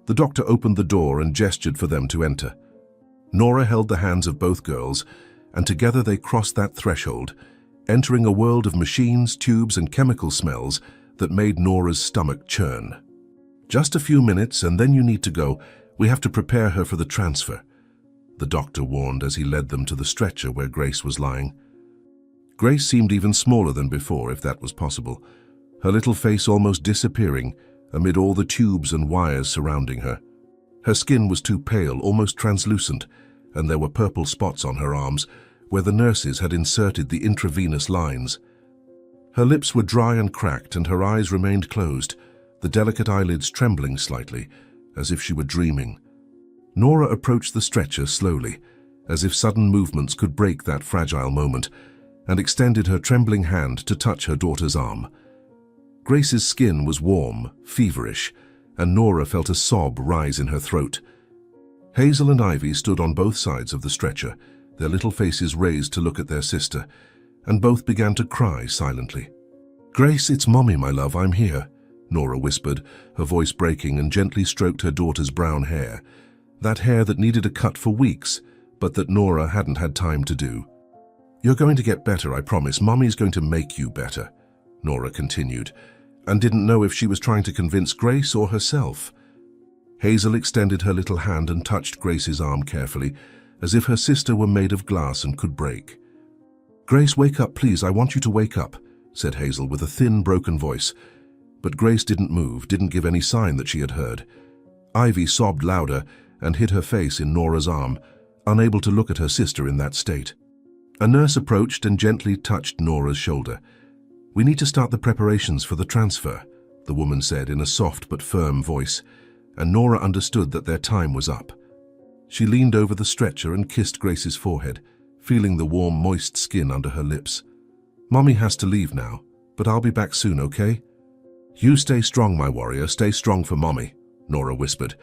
The doctor opened the door and gestured for them to enter. Nora held the hands of both girls, and together they crossed that threshold, entering a world of machines, tubes, and chemical smells that made Nora's stomach churn. "Just a few minutes, and then you need to go. We have to prepare her for the transfer," the doctor warned as he led them to the stretcher where Grace was lying. Grace seemed even smaller than before, if that was possible, her little face almost disappearing amid all the tubes and wires surrounding her. Her skin was too pale, almost translucent, and there were purple spots on her arms where the nurses had inserted the intravenous lines. Her lips were dry and cracked, and her eyes remained closed, the delicate eyelids trembling slightly, as if she were dreaming. Nora approached the stretcher slowly, as if sudden movements could break that fragile moment, and extended her trembling hand to touch her daughter's arm. Grace's skin was warm, feverish, and Nora felt a sob rise in her throat. Hazel and Ivy stood on both sides of the stretcher, their little faces raised to look at their sister, and both began to cry silently. "Grace, it's Mommy, my love, I'm here," Nora whispered, her voice breaking, and gently stroked her daughter's brown hair, that hair that needed a cut for weeks, but that Nora hadn't had time to do. "You're going to get better, I promise. Mommy's going to make you better," Nora continued, and didn't know if she was trying to convince Grace or herself. Hazel extended her little hand and touched Grace's arm carefully, as if her sister were made of glass and could break. "Grace, wake up, please. I want you to wake up," said Hazel with a thin, broken voice. But Grace didn't move, didn't give any sign that she had heard. Ivy sobbed louder and hid her face in Nora's arm, unable to look at her sister in that state. A nurse approached and gently touched Nora's shoulder. "We need to start the preparations for the transfer," the woman said in a soft but firm voice, and Nora understood that their time was up. She leaned over the stretcher and kissed Grace's forehead, feeling the warm, moist skin under her lips. "Mommy has to leave now, but I'll be back soon, okay?" "You stay strong, my warrior, stay strong for Mommy," Nora whispered,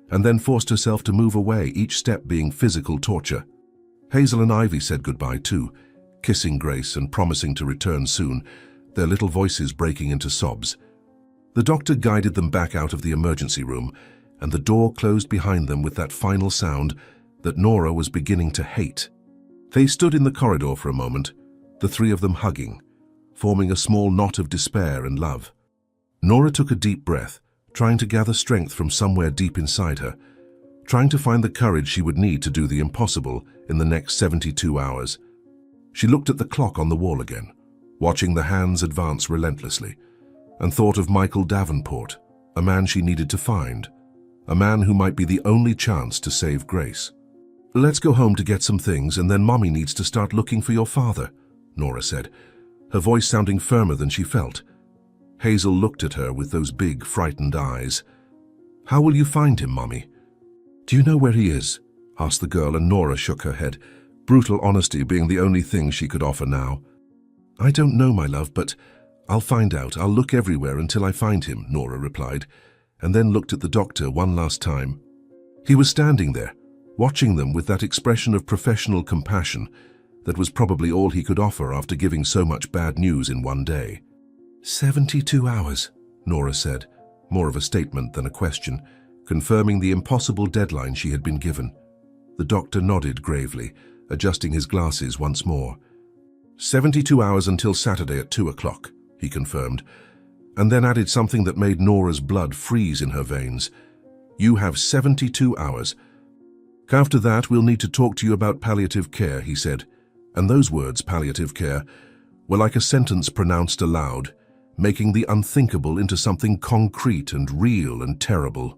and then forced herself to move away, each step being physical torture. Hazel and Ivy said goodbye too, kissing Grace and promising to return soon, their little voices breaking into sobs. The doctor guided them back out of the emergency room, and the door closed behind them with that final sound that Nora was beginning to hate. They stood in the corridor for a moment, the three of them hugging, forming a small knot of despair and love. Nora took a deep breath, trying to gather strength from somewhere deep inside her, trying to find the courage she would need to do the impossible in the next 72 hours. She looked at the clock on the wall again, watching the hands advance relentlessly, and thought of Michael Davenport, a man she needed to find, a man who might be the only chance to save Grace. "Let's go home to get some things, and then Mommy needs to start looking for your father," Nora said, her voice sounding firmer than she felt. Hazel looked at her with those big, frightened eyes. "How will you find him, Mommy?" "Do you know where he is?" asked the girl, and Nora shook her head, brutal honesty being the only thing she could offer now. "I don't know, my love, but I'll find out. I'll look everywhere until I find him," Nora replied, and then looked at the doctor one last time. He was standing there, watching them with that expression of professional compassion that was probably all he could offer after giving so much bad news in one day. 72 hours, Nora said, more of a statement than a question, confirming the impossible deadline she had been given. The doctor nodded gravely, adjusting his glasses once more. 72 hours until Saturday at 2 o'clock, he confirmed, and then added something that made Nora's blood freeze in her veins. "You have 72 hours. After that, we'll need to talk to you about palliative care," he said. And those words, palliative care, were like a sentence pronounced aloud, making the unthinkable into something concrete and real and terrible.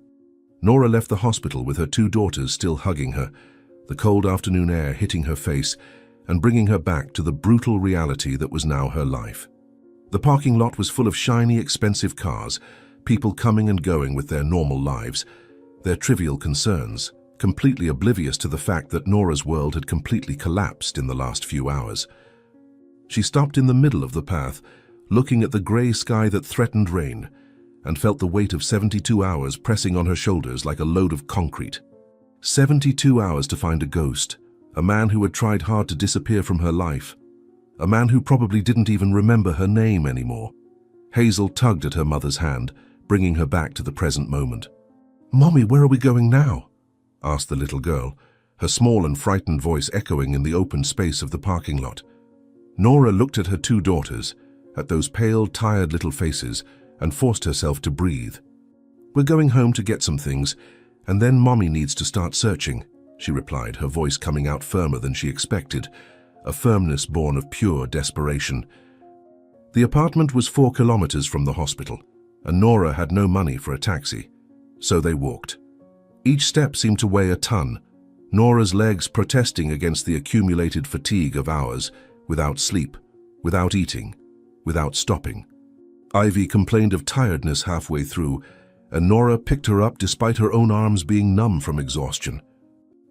Nora left the hospital with her 2 daughters still hugging her, the cold afternoon air hitting her face and bringing her back to the brutal reality that was now her life. The parking lot was full of shiny, expensive cars, people coming and going with their normal lives, their trivial concerns, completely oblivious to the fact that Nora's world had completely collapsed in the last few hours. She stopped in the middle of the path, looking at the grey sky that threatened rain, and felt the weight of 72 hours pressing on her shoulders like a load of concrete. 72 hours to find a ghost, a man who had tried hard to disappear from her life, a man who probably didn't even remember her name anymore. Hazel tugged at her mother's hand, bringing her back to the present moment. "Mommy, where are we going now?" asked the little girl, her small and frightened voice echoing in the open space of the parking lot. Nora looked at her 2 daughters, at those pale, tired little faces, and forced herself to breathe. "We're going home to get some things, and then Mommy needs to start searching," she replied, her voice coming out firmer than she expected, a firmness born of pure desperation. The apartment was 4 kilometers from the hospital, and Nora had no money for a taxi, so they walked. Each step seemed to weigh a ton, Nora's legs protesting against the accumulated fatigue of hours, without sleep, without eating, without stopping. Ivy complained of tiredness halfway through, and Nora picked her up despite her own arms being numb from exhaustion.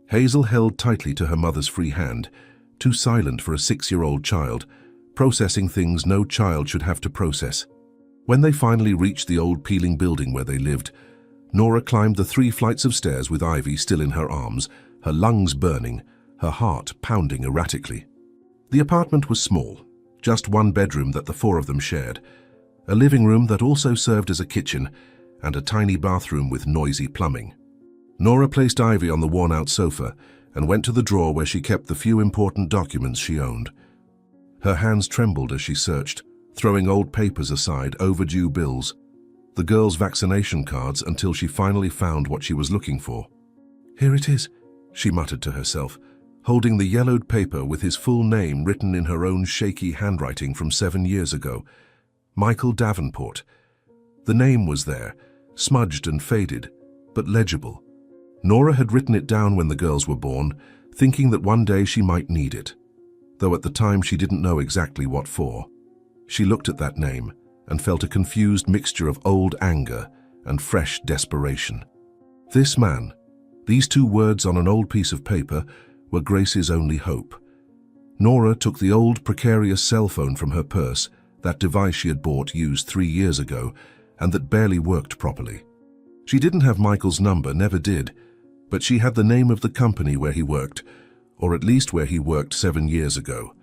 Hazel held tightly to her mother's free hand, too silent for a 6-year-old child, processing things no child should have to process. When they finally reached the old peeling building where they lived, Nora climbed the 3 flights of stairs with Ivy still in her arms, her lungs burning, her heart pounding erratically. The apartment was small, just 1 bedroom that the 4 of them shared, a living room that also served as a kitchen, and a tiny bathroom with noisy plumbing. Nora placed Ivy on the worn-out sofa and went to the drawer where she kept the few important documents she owned. Her hands trembled as she searched, throwing old papers aside, overdue bills, the girls' vaccination cards, until she finally found what she was looking for. "Here it is," she muttered to herself, holding the yellowed paper with his full name written in her own shaky handwriting from 7 years ago. Michael Davenport. The name was there, smudged and faded, but legible. Nora had written it down when the girls were born, thinking that one day she might need it, though at the time she didn't know exactly what for. She looked at that name and felt a confused mixture of old anger and fresh desperation. This man, these 2 words on an old piece of paper, were Grace's only hope. Nora took the old precarious cell phone from her purse, that device she had bought used 3 years ago, and that barely worked properly. She didn't have Michael's number, never did, but she had the name of the company where he worked, or at least where he worked 7 years ago.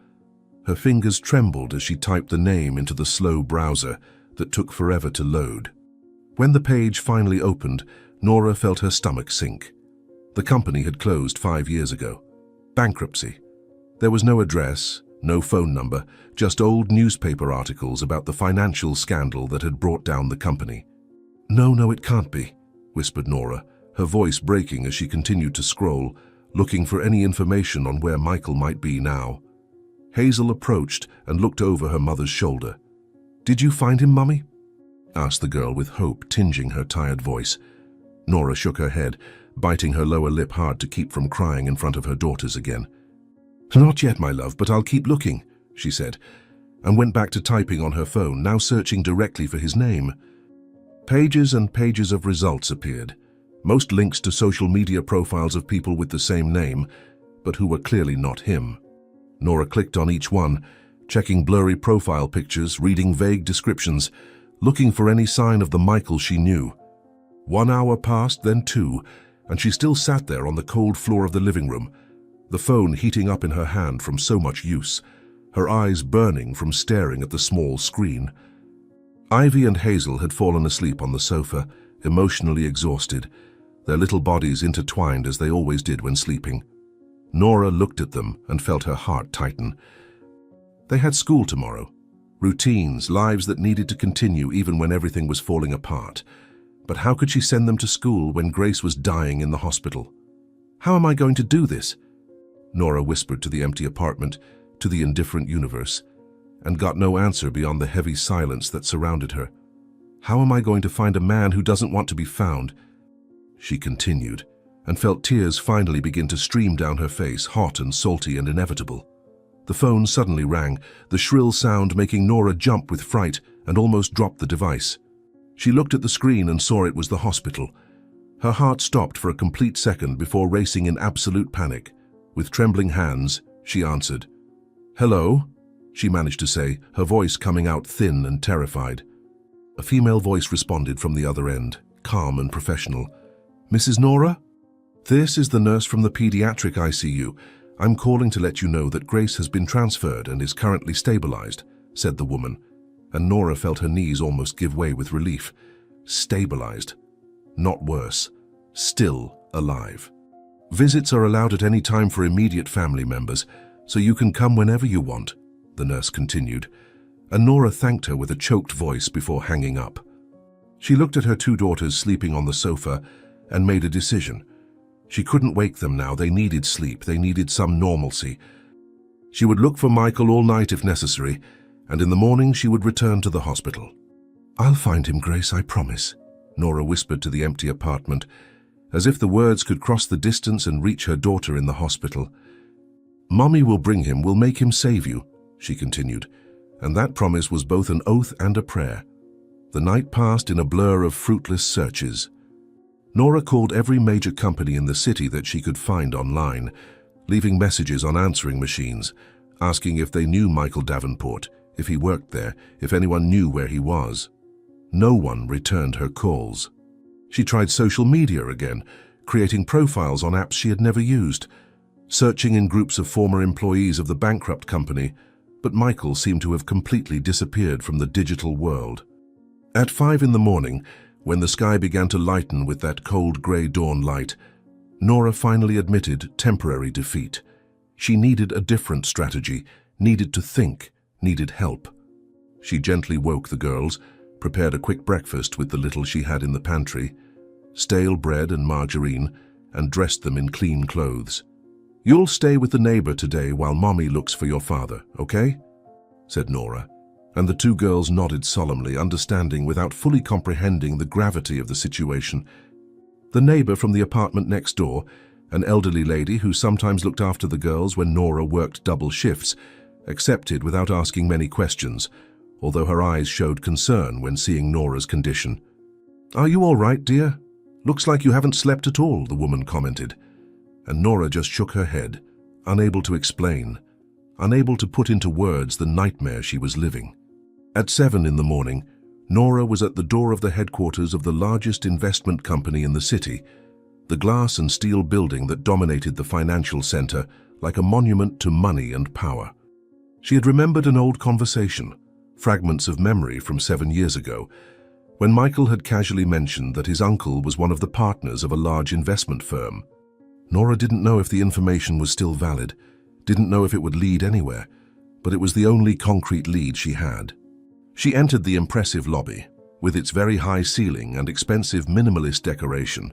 Her fingers trembled as she typed the name into the slow browser that took forever to load. When the page finally opened, Nora felt her stomach sink. The company had closed 5 years ago. Bankruptcy. There was no address, no phone number, just old newspaper articles about the financial scandal that had brought down the company. No, it can't be," whispered Nora, her voice breaking as she continued to scroll, looking for any information on where Michael might be now. Hazel approached and looked over her mother's shoulder. "Did you find him, Mummy?" asked the girl with hope tinging her tired voice. Nora shook her head, biting her lower lip hard to keep from crying in front of her daughters again. "Not yet, my love, but I'll keep looking," she said, and went back to typing on her phone, now searching directly for his name. Pages and pages of results appeared, most links to social media profiles of people with the same name, but who were clearly not him. Nora clicked on each one, checking blurry profile pictures, reading vague descriptions, looking for any sign of the Michael she knew. 1 hour passed, then 2, and she still sat there on the cold floor of the living room, the phone heating up in her hand from so much use, her eyes burning from staring at the small screen. Ivy and Hazel had fallen asleep on the sofa, emotionally exhausted, their little bodies intertwined as they always did when sleeping. Nora looked at them and felt her heart tighten. They had school tomorrow. Routines, lives that needed to continue even when everything was falling apart. But how could she send them to school when Grace was dying in the hospital? "How am I going to do this?" Nora whispered to the empty apartment, to the indifferent universe, and got no answer beyond the heavy silence that surrounded her. "How am I going to find a man who doesn't want to be found?" She continued, and felt tears finally begin to stream down her face, hot and salty and inevitable. The phone suddenly rang, the shrill sound making Nora jump with fright and almost drop the device. She looked at the screen and saw it was the hospital. Her heart stopped for a complete second before racing in absolute panic. With trembling hands, she answered. "Hello?" she managed to say, her voice coming out thin and terrified. A female voice responded from the other end, calm and professional. "Mrs. Nora? This is the nurse from the pediatric ICU. I'm calling to let you know that Grace has been transferred and is currently stabilized," said the woman, and Nora felt her knees almost give way with relief. Stabilized. Not worse. Still alive. "Visits are allowed at any time for immediate family members, so you can come whenever you want," the nurse continued, and Nora thanked her with a choked voice before hanging up. She looked at her 2 daughters sleeping on the sofa and made a decision. She couldn't wake them now. They needed sleep. They needed some normalcy. She would look for Michael all night if necessary, and in the morning she would return to the hospital. "I'll find him, Grace, I promise," Nora whispered to the empty apartment, as if the words could cross the distance and reach her daughter in the hospital. "Mommy will bring him, will make him save you," she continued, and that promise was both an oath and a prayer. The night passed in a blur of fruitless searches. Nora called every major company in the city that she could find online, leaving messages on answering machines, asking if they knew Michael Davenport, if he worked there, if anyone knew where he was. No one returned her calls. She tried social media again, creating profiles on apps she had never used, searching in groups of former employees of the bankrupt company, but Michael seemed to have completely disappeared from the digital world. At 5 in the morning, when the sky began to lighten with that cold grey dawn light, Nora finally admitted temporary defeat. She needed a different strategy, needed to think, needed help. She gently woke the girls, prepared a quick breakfast with the little she had in the pantry, stale bread and margarine, and dressed them in clean clothes. "You'll stay with the neighbor today while Mommy looks for your father, okay?" said Nora, and the 2 girls nodded solemnly, understanding without fully comprehending the gravity of the situation. The neighbor from the apartment next door, an elderly lady who sometimes looked after the girls when Nora worked double shifts, accepted without asking many questions, although her eyes showed concern when seeing Nora's condition. "Are you all right, dear? Looks like you haven't slept at all," the woman commented, and Nora just shook her head, unable to explain, unable to put into words the nightmare she was living. At 7 in the morning, Nora was at the door of the headquarters of the largest investment company in the city, the glass and steel building that dominated the financial center like a monument to money and power. She had remembered an old conversation, fragments of memory from 7 years ago, when Michael had casually mentioned that his uncle was one of the partners of a large investment firm. Nora didn't know if the information was still valid, didn't know if it would lead anywhere, but it was the only concrete lead she had. She entered the impressive lobby, with its very high ceiling and expensive minimalist decoration,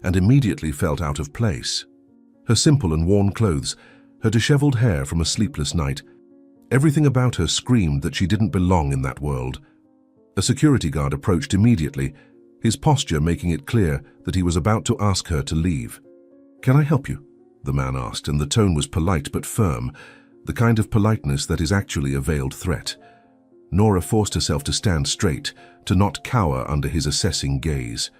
and immediately felt out of place. Her simple and worn clothes, her disheveled hair from a sleepless night, everything about her screamed that she didn't belong in that world. A security guard approached immediately, his posture making it clear that he was about to ask her to leave. "Can I help you?" the man asked, and the tone was polite but firm, the kind of politeness that is actually a veiled threat. Nora forced herself to stand straight, to not cower under his assessing gaze.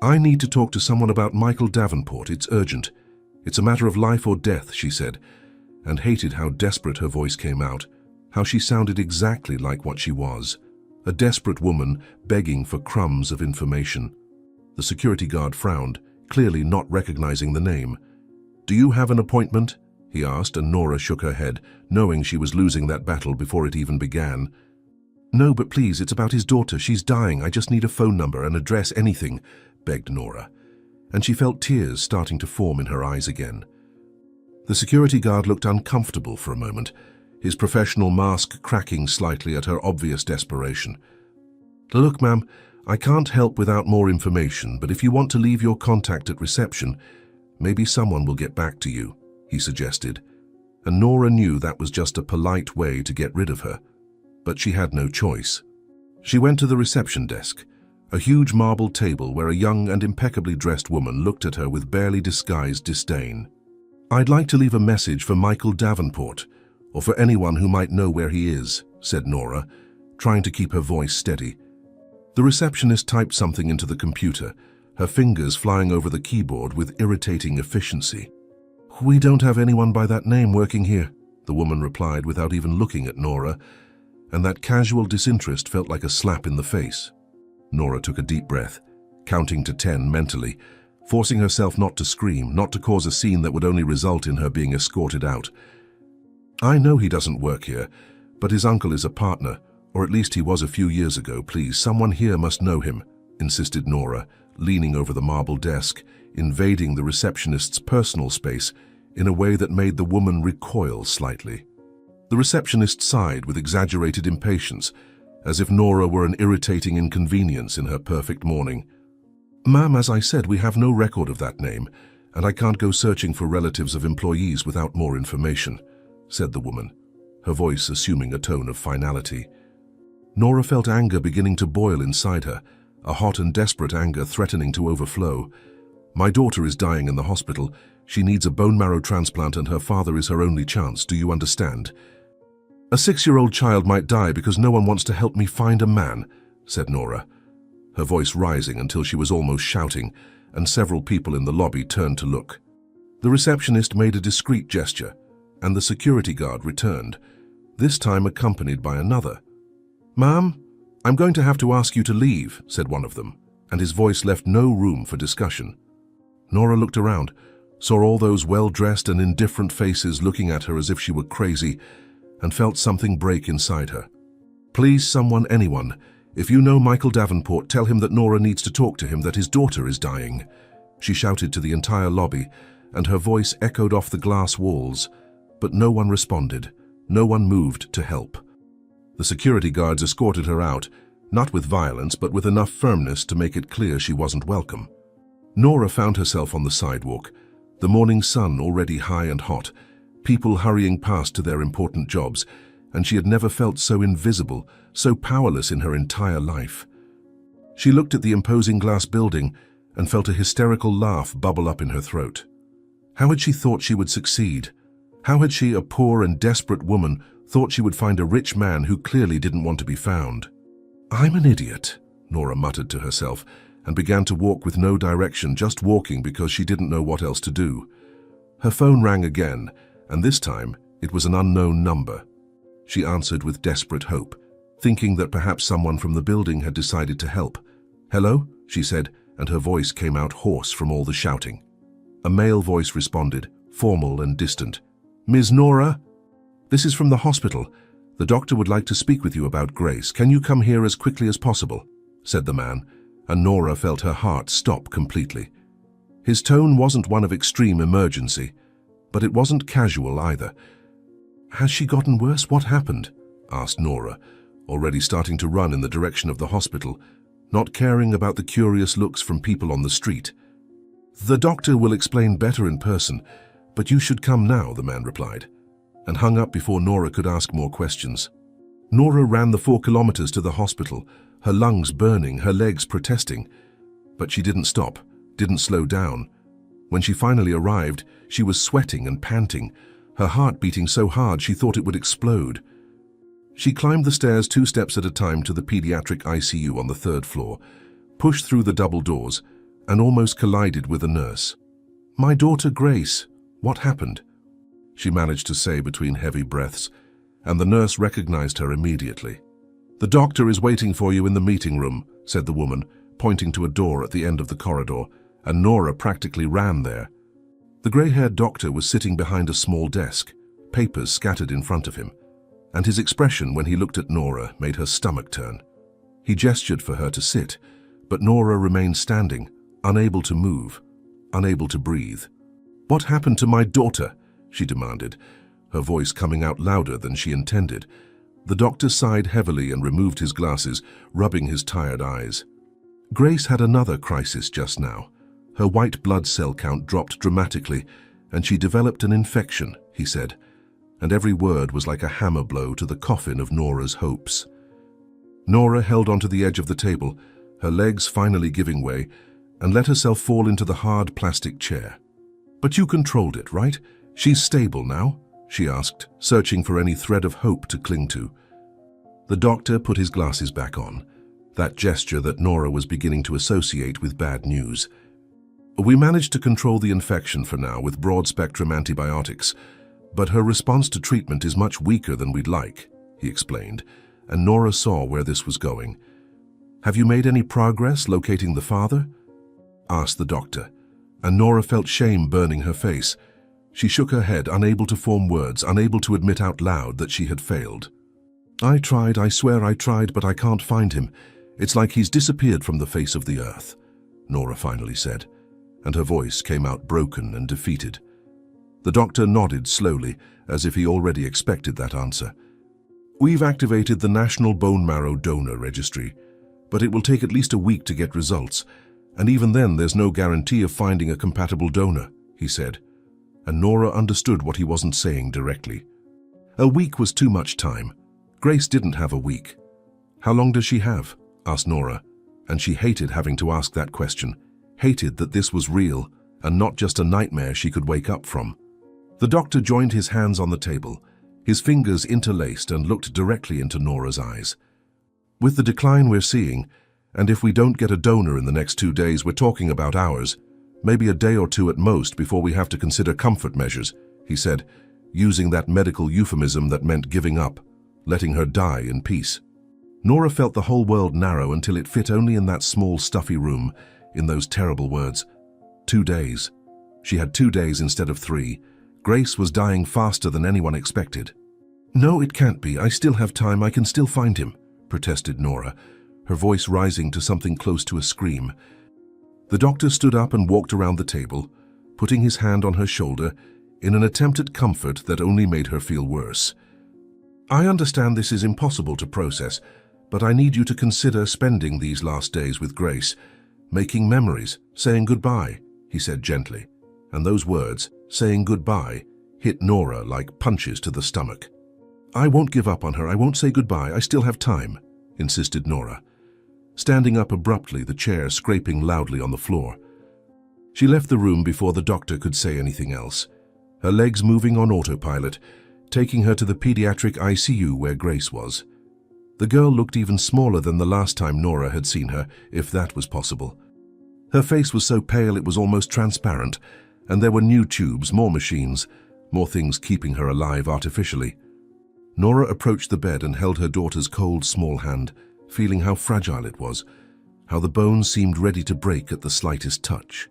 "I need to talk to someone about Michael Davenport. It's urgent. It's a matter of life or death," she said, and hated how desperate her voice came out, how she sounded exactly like what she was, a desperate woman begging for crumbs of information. The security guard frowned, clearly not recognizing the name. "Do you have an appointment?" he asked, and Nora shook her head, knowing she was losing that battle before it even began. "No, but please, it's about his daughter. She's dying. I just need a phone number, an address, anything," begged Nora, and she felt tears starting to form in her eyes again. The security guard looked uncomfortable for a moment, his professional mask cracking slightly at her obvious desperation. "Look, ma'am, I can't help without more information, but if you want to leave your contact at reception, maybe someone will get back to you," he suggested, and Nora knew that was just a polite way to get rid of her. But she had no choice. She went to the reception desk, a huge marble table where a young and impeccably dressed woman looked at her with barely disguised disdain. "I'd like to leave a message for Michael Davenport, or for anyone who might know where he is," said Nora, trying to keep her voice steady. The receptionist typed something into the computer, her fingers flying over the keyboard with irritating efficiency. "We don't have anyone by that name working here," the woman replied without even looking at Nora, and that casual disinterest felt like a slap in the face. Nora took a deep breath, counting to 10 mentally, forcing herself not to scream, not to cause a scene that would only result in her being escorted out. "I know he doesn't work here, but his uncle is a partner, or at least he was a few years ago. Please, someone here must know him," insisted Nora, leaning over the marble desk, invading the receptionist's personal space in a way that made the woman recoil slightly. The receptionist sighed with exaggerated impatience, as if Nora were an irritating inconvenience in her perfect morning. "Ma'am, as I said, we have no record of that name, and I can't go searching for relatives of employees without more information," said the woman, her voice assuming a tone of finality. Nora felt anger beginning to boil inside her, a hot and desperate anger threatening to overflow. "My daughter is dying in the hospital. She needs a bone marrow transplant and her father is her only chance. Do you understand? A 6-year-old child might die because no one wants to help me find a man," said Nora, her voice rising until she was almost shouting, and several people in the lobby turned to look. The receptionist made a discreet gesture, and the security guard returned, this time accompanied by another. "Ma'am, I'm going to have to ask you to leave," said one of them, and his voice left no room for discussion. Nora looked around, saw all those well-dressed and indifferent faces looking at her as if she were crazy, and felt something break inside her. "Please, someone, anyone, if you know Michael Davenport, tell him that Nora needs to talk to him, that his daughter is dying," she shouted to the entire lobby, and her voice echoed off the glass walls, but no one responded, no one moved to help. The security guards escorted her out, not with violence, but with enough firmness to make it clear she wasn't welcome. Nora found herself on the sidewalk, the morning sun already high and hot, people hurrying past to their important jobs, and she had never felt so invisible, so powerless in her entire life. She looked at the imposing glass building and felt a hysterical laugh bubble up in her throat. How had she thought she would succeed? How had she, a poor and desperate woman, thought she would find a rich man who clearly didn't want to be found? "I'm an idiot," Nora muttered to herself, and began to walk with no direction, just walking because she didn't know what else to do. Her phone rang again, and this time it was an unknown number. She answered with desperate hope, thinking that perhaps someone from the building had decided to help. "Hello?" she said, and her voice came out hoarse from all the shouting. A male voice responded, formal and distant. "Ms. Nora? This is from the hospital. The doctor would like to speak with you about Grace. Can you come here as quickly as possible?" said the man, and Nora felt her heart stop completely. His tone wasn't one of extreme emergency, but it wasn't casual either. "Has she gotten worse? What happened?" asked Nora, already starting to run in the direction of the hospital, not caring about the curious looks from people on the street. "The doctor will explain better in person, but you should come now," the man replied, and hung up before Nora could ask more questions. Nora ran the 4 kilometers to the hospital, her lungs burning, her legs protesting. But she didn't stop, didn't slow down. When she finally arrived, she was sweating and panting, her heart beating so hard she thought it would explode. She climbed the stairs 2 steps at a time to the pediatric ICU on the 3rd floor, pushed through the double doors, and almost collided with a nurse. "My daughter Grace, what happened?" she managed to say between heavy breaths, and the nurse recognized her immediately. "The doctor is waiting for you in the meeting room," said the woman, pointing to a door at the end of the corridor, and Nora practically ran there. The grey-haired doctor was sitting behind a small desk, papers scattered in front of him, and his expression when he looked at Nora made her stomach turn. He gestured for her to sit, but Nora remained standing, unable to move, unable to breathe. "What happened to my daughter?" she demanded, her voice coming out louder than she intended. The doctor sighed heavily and removed his glasses, rubbing his tired eyes. Grace had another crisis just now. Her white blood cell count dropped dramatically, and she developed an infection, he said, and every word was like a hammer blow to the coffin of Nora's hopes. Nora held onto the edge of the table, her legs finally giving way, and let herself fall into the hard plastic chair. "But you controlled it, right? She's stable now?" she asked, searching for any thread of hope to cling to. The doctor put his glasses back on, that gesture that Nora was beginning to associate with bad news. "We managed to control the infection for now with broad-spectrum antibiotics, but her response to treatment is much weaker than we'd like," he explained, and Nora saw where this was going. "Have you made any progress locating the father?" asked the doctor, and Nora felt shame burning her face. She shook her head, unable to form words, unable to admit out loud that she had failed. "I tried, I swear I tried, but I can't find him. It's like he's disappeared from the face of the earth," Nora finally said, and her voice came out broken and defeated. The doctor nodded slowly, as if he already expected that answer. "We've activated the National Bone Marrow Donor Registry, but it will take at least a week to get results, and even then there's no guarantee of finding a compatible donor," he said, and Nora understood what he wasn't saying directly. A week was too much time. Grace didn't have a week. "How long does she have?" asked Nora, and she hated having to ask that question, hated that this was real and not just a nightmare she could wake up from. The doctor joined his hands on the table, his fingers interlaced, and looked directly into Nora's eyes. "With the decline we're seeing, and if we don't get a donor in the next 2 days, we're talking about hours, maybe a day or 2 at most before we have to consider comfort measures," he said, using that medical euphemism that meant giving up, letting her die in peace. Nora felt the whole world narrow until it fit only in that small, stuffy room, in those terrible words. 2 days. She had 2 days instead of 3. Grace was dying faster than anyone expected. "No, it can't be. I still have time. I can still find him," protested Nora, her voice rising to something close to a scream. The doctor stood up and walked around the table, putting his hand on her shoulder in an attempt at comfort that only made her feel worse. "I understand this is impossible to process, but I need you to consider spending these last days with Grace, making memories, saying goodbye," he said gently, and those words, saying goodbye, hit Nora like punches to the stomach. "I won't give up on her. I won't say goodbye. I still have time," insisted Nora, standing up abruptly, the chair scraping loudly on the floor. She left the room before the doctor could say anything else, her legs moving on autopilot, taking her to the pediatric ICU where Grace was. The girl looked even smaller than the last time Nora had seen her, if that was possible. Her face was so pale it was almost transparent, and there were new tubes, more machines, more things keeping her alive artificially. Nora approached the bed and held her daughter's cold, small hand, feeling how fragile it was, how the bones seemed ready to break at the slightest touch.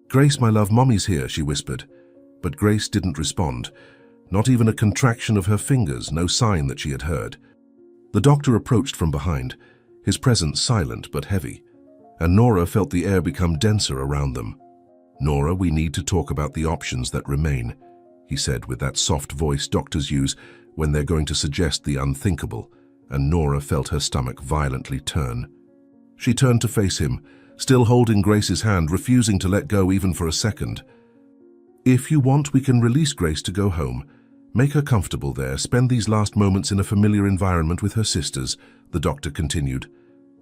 "Grace, my love, Mommy's here," she whispered. But Grace didn't respond, not even a contraction of her fingers, no sign that she had heard. The doctor approached from behind, his presence silent but heavy, and Nora felt the air become denser around them. "Nora, we need to talk about the options that remain," he said with that soft voice doctors use when they're going to suggest the unthinkable, and Nora felt her stomach violently turn. She turned to face him, still holding Grace's hand, refusing to let go even for a second. "If you want, we can release Grace to go home. Make her comfortable there, spend these last moments in a familiar environment with her sisters," the doctor continued.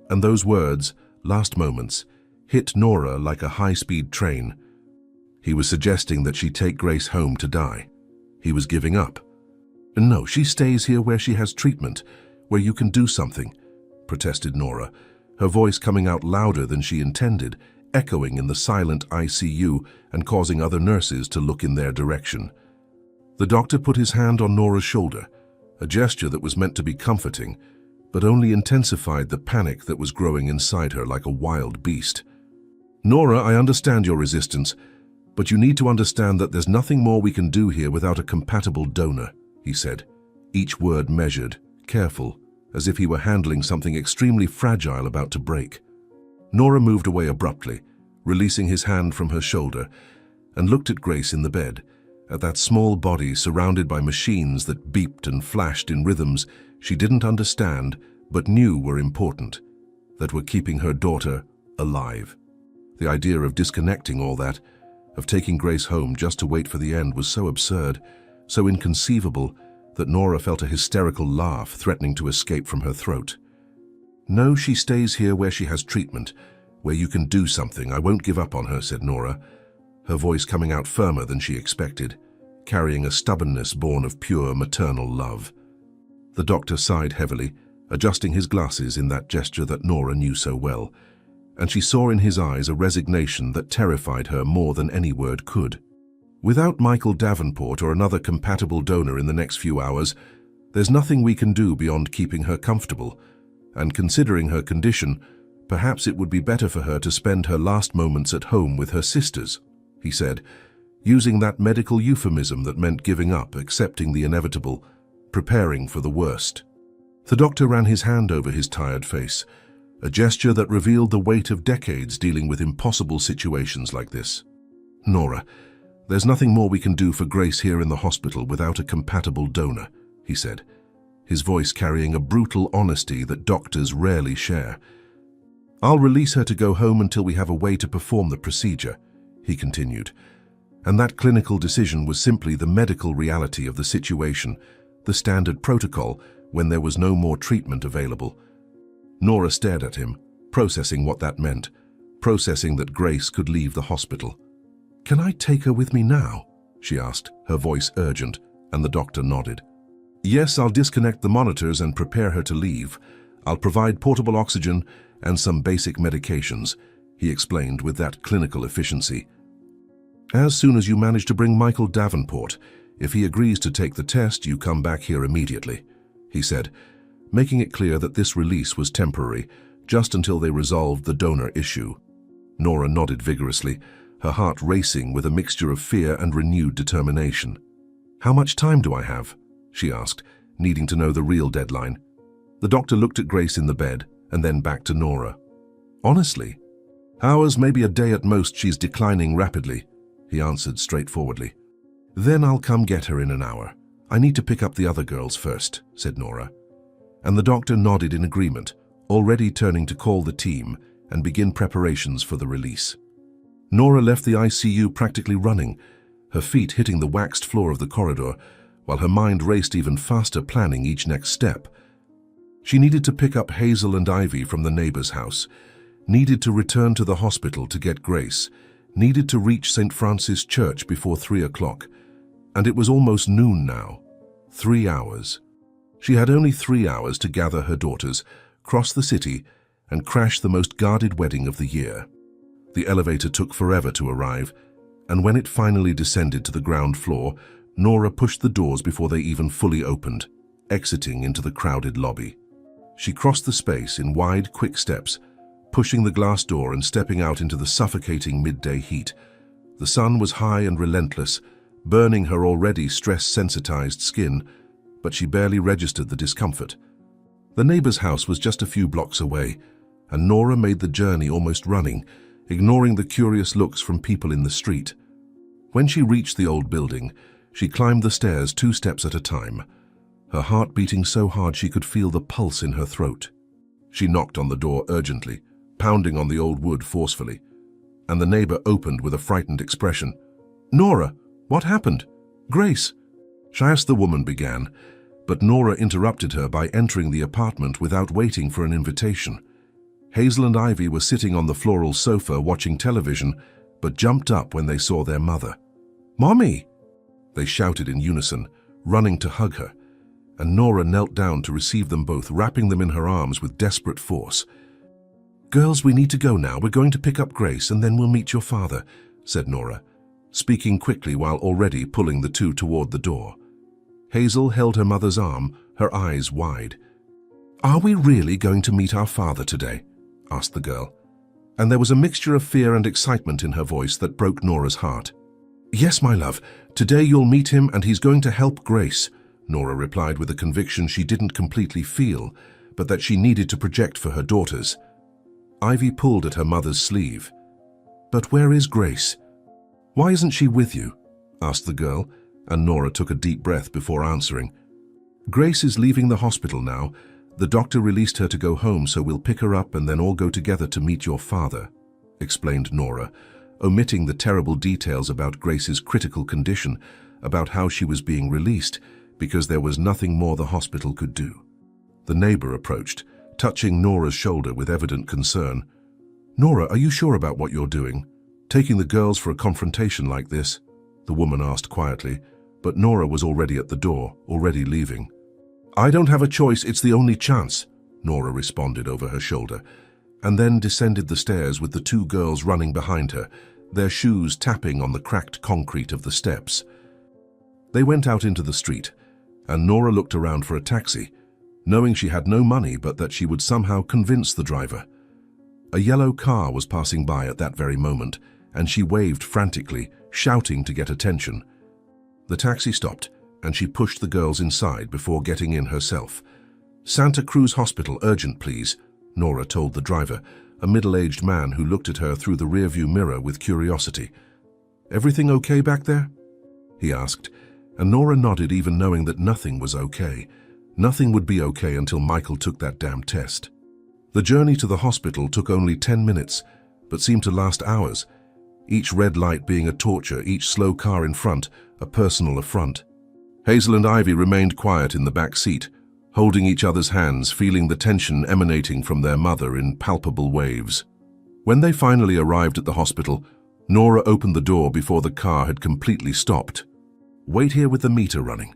And those words, last moments, hit Nora like a high-speed train. He was suggesting that she take Grace home to die. He was giving up. "No, she stays here where she has treatment, where you can do something," protested Nora, her voice coming out louder than she intended, echoing in the silent ICU and causing other nurses to look in their direction. The doctor put his hand on Nora's shoulder, a gesture that was meant to be comforting, but only intensified the panic that was growing inside her like a wild beast. "Nora, I understand your resistance, but you need to understand that there's nothing more we can do here without a compatible donor," he said, each word measured, careful, as if he were handling something extremely fragile about to break. Nora moved away abruptly, releasing his hand from her shoulder, and looked at Grace in the bed, at that small body surrounded by machines that beeped and flashed in rhythms she didn't understand but knew were important, that were keeping her daughter alive. The idea of disconnecting all that, of taking Grace home just to wait for the end, was so absurd, so inconceivable, that Nora felt a hysterical laugh threatening to escape from her throat. "No, she stays here where she has treatment, where you can do something. I won't give up on her," said Nora, her voice coming out firmer than she expected, carrying a stubbornness born of pure maternal love. The doctor sighed heavily, adjusting his glasses in that gesture that Nora knew so well, and she saw in his eyes a resignation that terrified her more than any word could. "Without Michael Davenport or another compatible donor in the next few hours, there's nothing we can do beyond keeping her comfortable, and considering her condition, perhaps it would be better for her to spend her last moments at home with her sisters," he said, using that medical euphemism that meant giving up, accepting the inevitable, preparing for the worst. The doctor ran his hand over his tired face, a gesture that revealed the weight of decades dealing with impossible situations like this. "Nora, there's nothing more we can do for Grace here in the hospital without a compatible donor," he said, his voice carrying a brutal honesty that doctors rarely share. "I'll release her to go home until we have a way to perform the procedure," he continued, and that clinical decision was simply the medical reality of the situation, the standard protocol when there was no more treatment available. Nora stared at him, processing what that meant, processing that Grace could leave the hospital. "Can I take her with me now?" she asked, her voice urgent, and the doctor nodded. "Yes, I'll disconnect the monitors and prepare her to leave. I'll provide portable oxygen and some basic medications," he explained with that clinical efficiency. "As soon as you manage to bring Michael Davenport, if he agrees to take the test, you come back here immediately," he said, making it clear that this release was temporary, just until they resolved the donor issue. Nora nodded vigorously, her heart racing with a mixture of fear and renewed determination. "How much time do I have?" she asked, needing to know the real deadline. The doctor looked at Grace in the bed and then back to Nora. "Honestly, hours, maybe a day at most. She's declining rapidly," he answered straightforwardly. "Then I'll come get her in an hour. I need to pick up the other girls first," said Nora. And the doctor nodded in agreement, already turning to call the team and begin preparations for the release. Nora left the ICU practically running, her feet hitting the waxed floor of the corridor, while her mind raced even faster, planning each next step. She needed to pick up Hazel and Ivy from the neighbor's house, needed to return to the hospital to get Grace, needed to reach St. Francis Church before 3 o'clock. And it was almost noon now. 3 hours. She had only 3 hours to gather her daughters, cross the city, and crash the most guarded wedding of the year. The elevator took forever to arrive, and when it finally descended to the ground floor, Nora pushed the doors before they even fully opened, exiting into the crowded lobby. She crossed the space in wide, quick steps, pushing the glass door and stepping out into the suffocating midday heat. The sun was high and relentless, burning her already stress-sensitized skin, but she barely registered the discomfort. The neighbor's house was just a few blocks away, and Nora made the journey almost running, ignoring the curious looks from people in the street. When she reached the old building, she climbed the stairs 2 steps at a time, her heart beating so hard she could feel the pulse in her throat. She knocked on the door urgently, pounding on the old wood forcefully, and the neighbor opened with a frightened expression. "Nora, what happened? Grace?" The woman began, but Nora interrupted her by entering the apartment without waiting for an invitation. Hazel and Ivy were sitting on the floral sofa watching television, but jumped up when they saw their mother. "Mommy!" they shouted in unison, running to hug her, and Nora knelt down to receive them both, wrapping them in her arms with desperate force. "Girls, we need to go now. We're going to pick up Grace and then we'll meet your father," said Nora, speaking quickly while already pulling the two toward the door. Hazel held her mother's arm, her eyes wide. "Are we really going to meet our father today?" asked the girl, and there was a mixture of fear and excitement in her voice that broke Nora's heart. "Yes, my love. Today you'll meet him and he's going to help Grace," Nora replied with a conviction she didn't completely feel, but that she needed to project for her daughters. Ivy pulled at her mother's sleeve. "But where is Grace? Why isn't she with you?" asked the girl, and Nora took a deep breath before answering. "Grace is leaving the hospital now. The doctor released her to go home, so we'll pick her up and then all go together to meet your father," explained Nora, omitting the terrible details about Grace's critical condition, about how she was being released, because there was nothing more the hospital could do. The neighbor approached, touching Nora's shoulder with evident concern. "Nora, are you sure about what you're doing? Taking the girls for a confrontation like this?" the woman asked quietly, but Nora was already at the door, already leaving. "I don't have a choice, it's the only chance," Nora responded over her shoulder, and then descended the stairs with the two girls running behind her, their shoes tapping on the cracked concrete of the steps. They went out into the street, and Nora looked around for a taxi, knowing she had no money but that she would somehow convince the driver. A yellow car was passing by at that very moment, and she waved frantically, shouting to get attention. The taxi stopped, and she pushed the girls inside before getting in herself. "Santa Cruz Hospital, urgent please," Nora told the driver, a middle-aged man who looked at her through the rearview mirror with curiosity. "Everything okay back there?" he asked, and Nora nodded, even knowing that nothing was okay. Nothing would be okay until Michael took that damn test. The journey to the hospital took only 10 minutes, but seemed to last hours, each red light being a torture, each slow car in front a personal affront. Hazel and Ivy remained quiet in the back seat, holding each other's hands, feeling the tension emanating from their mother in palpable waves. When they finally arrived at the hospital, Nora opened the door before the car had completely stopped. "Wait here with the meter running.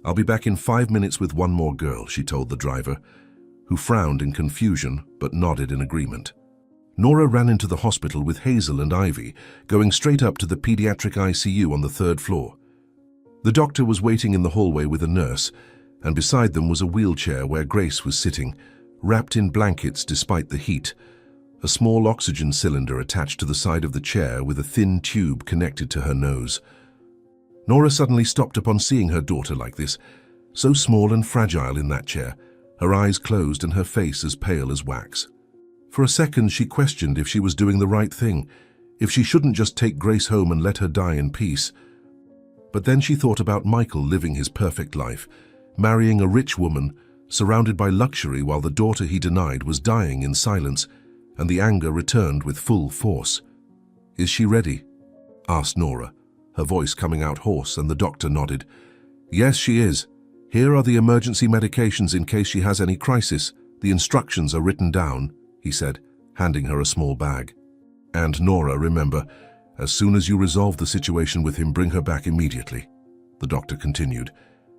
I'll be back in 5 minutes with one more girl," she told the driver, who frowned in confusion but nodded in agreement. Nora ran into the hospital with Hazel and Ivy, going straight up to the pediatric ICU on the 3rd floor. The doctor was waiting in the hallway with a nurse, and beside them was a wheelchair where Grace was sitting, wrapped in blankets despite the heat, a small oxygen cylinder attached to the side of the chair with a thin tube connected to her nose. Nora suddenly stopped upon seeing her daughter like this, so small and fragile in that chair, her eyes closed and her face as pale as wax. For a second she questioned if she was doing the right thing, if she shouldn't just take Grace home and let her die in peace. But then she thought about Michael living his perfect life, marrying a rich woman, surrounded by luxury, while the daughter he denied was dying in silence, and the anger returned with full force. "Is she ready?" asked Nora, her voice coming out hoarse, and the doctor nodded. "Yes, she is. Here are the emergency medications in case she has any crisis. The instructions are written down," he said, handing her a small bag. "And Nora, remember, as soon as you resolve the situation with him, bring her back immediately," the doctor continued,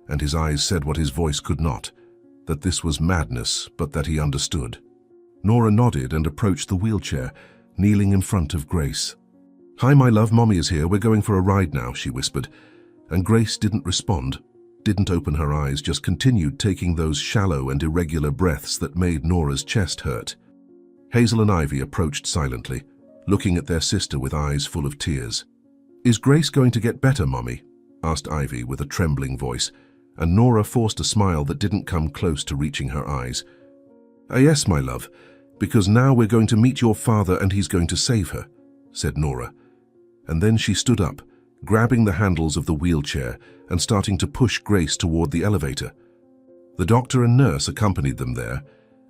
and his eyes said what his voice could not, that this was madness, but that he understood. Nora nodded and approached the wheelchair, kneeling in front of Grace. "Hi, my love, Mommy is here. We're going for a ride now," she whispered, and Grace didn't respond, didn't open her eyes, just continued taking those shallow and irregular breaths that made Nora's chest hurt. Hazel and Ivy approached silently, looking at their sister with eyes full of tears. "Is Grace going to get better, Mommy?" asked Ivy with a trembling voice, and Nora forced a smile that didn't come close to reaching her eyes. Yes, my love, because now we're going to meet your father and he's going to save her," said Nora. And then she stood up, grabbing the handles of the wheelchair and starting to push Grace toward the elevator. The doctor and nurse accompanied them there,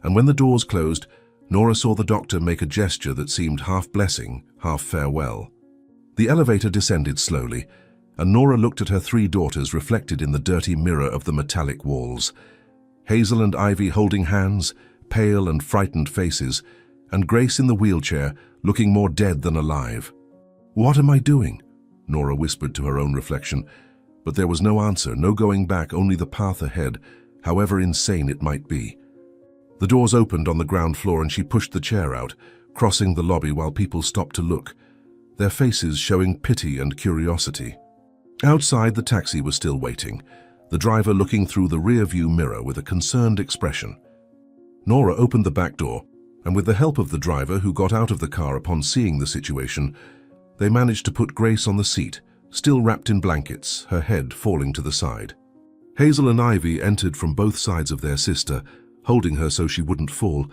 and when the doors closed, Nora saw the doctor make a gesture that seemed half blessing, half farewell. The elevator descended slowly, and Nora looked at her 3 daughters reflected in the dirty mirror of the metallic walls. Hazel and Ivy holding hands, pale and frightened faces, and Grace in the wheelchair, looking more dead than alive. "What am I doing?" Nora whispered to her own reflection. But there was no answer, no going back, only the path ahead, however insane it might be. The doors opened on the ground floor and she pushed the chair out, crossing the lobby while people stopped to look, their faces showing pity and curiosity. Outside, the taxi was still waiting, the driver looking through the rear-view mirror with a concerned expression. Nora opened the back door, and with the help of the driver, who got out of the car upon seeing the situation, they managed to put Grace on the seat, still wrapped in blankets, her head falling to the side. Hazel and Ivy entered from both sides of their sister, holding her so she wouldn't fall,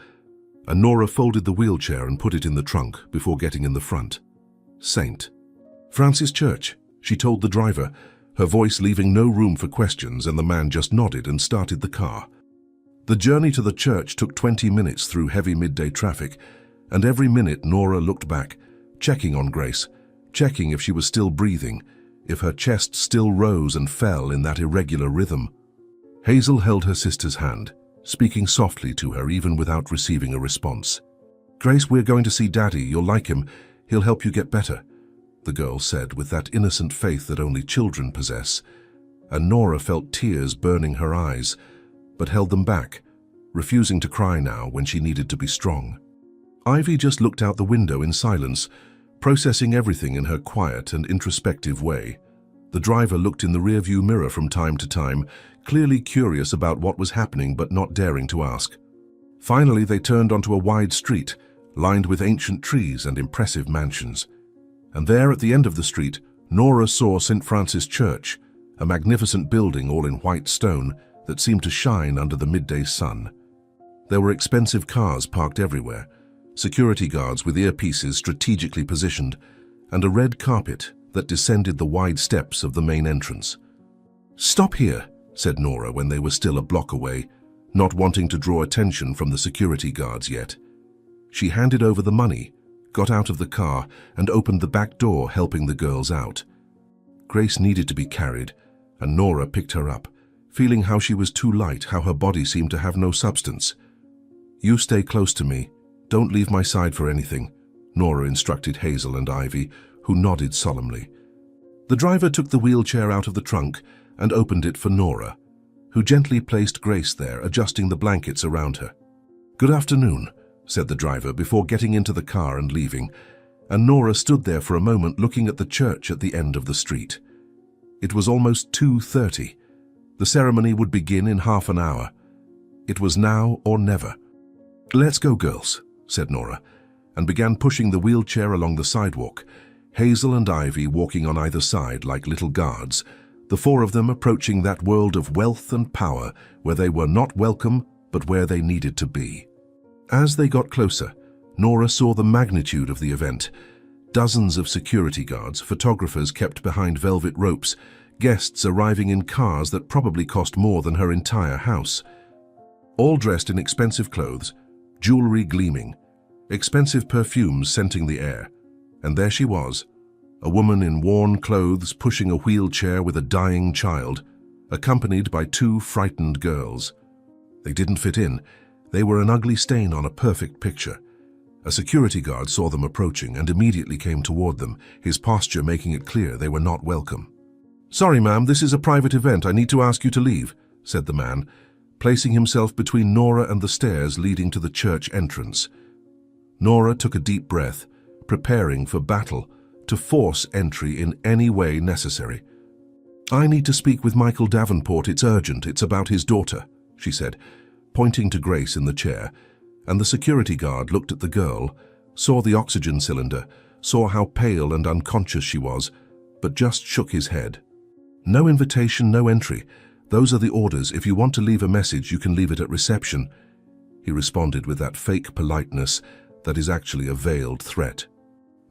and Nora folded the wheelchair and put it in the trunk before getting in the front. Saint Francis Church, she told the driver, her voice leaving no room for questions, and the man just nodded and started the car. The journey to the church took 20 minutes through heavy midday traffic, and every minute Nora looked back, checking on Grace, checking if she was still breathing, if her chest still rose and fell in that irregular rhythm. Hazel held her sister's hand, speaking softly to her even without receiving a response. "Grace, we're going to see Daddy. You'll like him. He'll help you get better," the girl said with that innocent faith that only children possess, and Nora felt tears burning her eyes, but held them back, refusing to cry now when she needed to be strong. Ivy just looked out the window in silence, processing everything in her quiet and introspective way. The driver looked in the rearview mirror from time to time, clearly curious about what was happening but not daring to ask. Finally, they turned onto a wide street, lined with ancient trees and impressive mansions. And there at the end of the street, Nora saw St. Francis Church, a magnificent building all in white stone that seemed to shine under the midday sun. There were expensive cars parked everywhere, security guards with earpieces strategically positioned, and a red carpet that descended the wide steps of the main entrance. "Stop here," said Nora when they were still a block away, not wanting to draw attention from the security guards yet. She handed over the money, got out of the car, and opened the back door, helping the girls out. Grace needed to be carried, and Nora picked her up, feeling how she was too light, how her body seemed to have no substance. "You stay close to me. Don't leave my side for anything," Nora instructed Hazel and Ivy, who nodded solemnly. The driver took the wheelchair out of the trunk and opened it for Nora, who gently placed Grace there, adjusting the blankets around her. "Good afternoon," said the driver before getting into the car and leaving, and Nora stood there for a moment looking at the church at the end of the street. It was almost 2:30. The ceremony would begin in half an hour. It was now or never. "Let's go, girls," said Nora, and began pushing the wheelchair along the sidewalk, Hazel and Ivy walking on either side like little guards, the four of them approaching that world of wealth and power where they were not welcome but where they needed to be. As they got closer, Nora saw the magnitude of the event. Dozens of security guards, photographers kept behind velvet ropes, guests arriving in cars that probably cost more than her entire house. All dressed in expensive clothes, jewelry gleaming, expensive perfumes scenting the air. And there she was, a woman in worn clothes pushing a wheelchair with a dying child, accompanied by two frightened girls. They didn't fit in. They were an ugly stain on a perfect picture. A security guard saw them approaching and immediately came toward them, his posture making it clear they were not welcome. "Sorry, ma'am, this is a private event. I need to ask you to leave," said the man, placing himself between Nora and the stairs leading to the church entrance. Nora took a deep breath, preparing for battle, to force entry in any way necessary. "I need to speak with Michael Davenport. It's urgent. It's about his daughter," she said, pointing to Grace in the chair, and the security guard looked at the girl, saw the oxygen cylinder, saw how pale and unconscious she was, but just shook his head. "No invitation, no entry. Those are the orders. If you want to leave a message, you can leave it at reception," he responded with that fake politeness that is actually a veiled threat.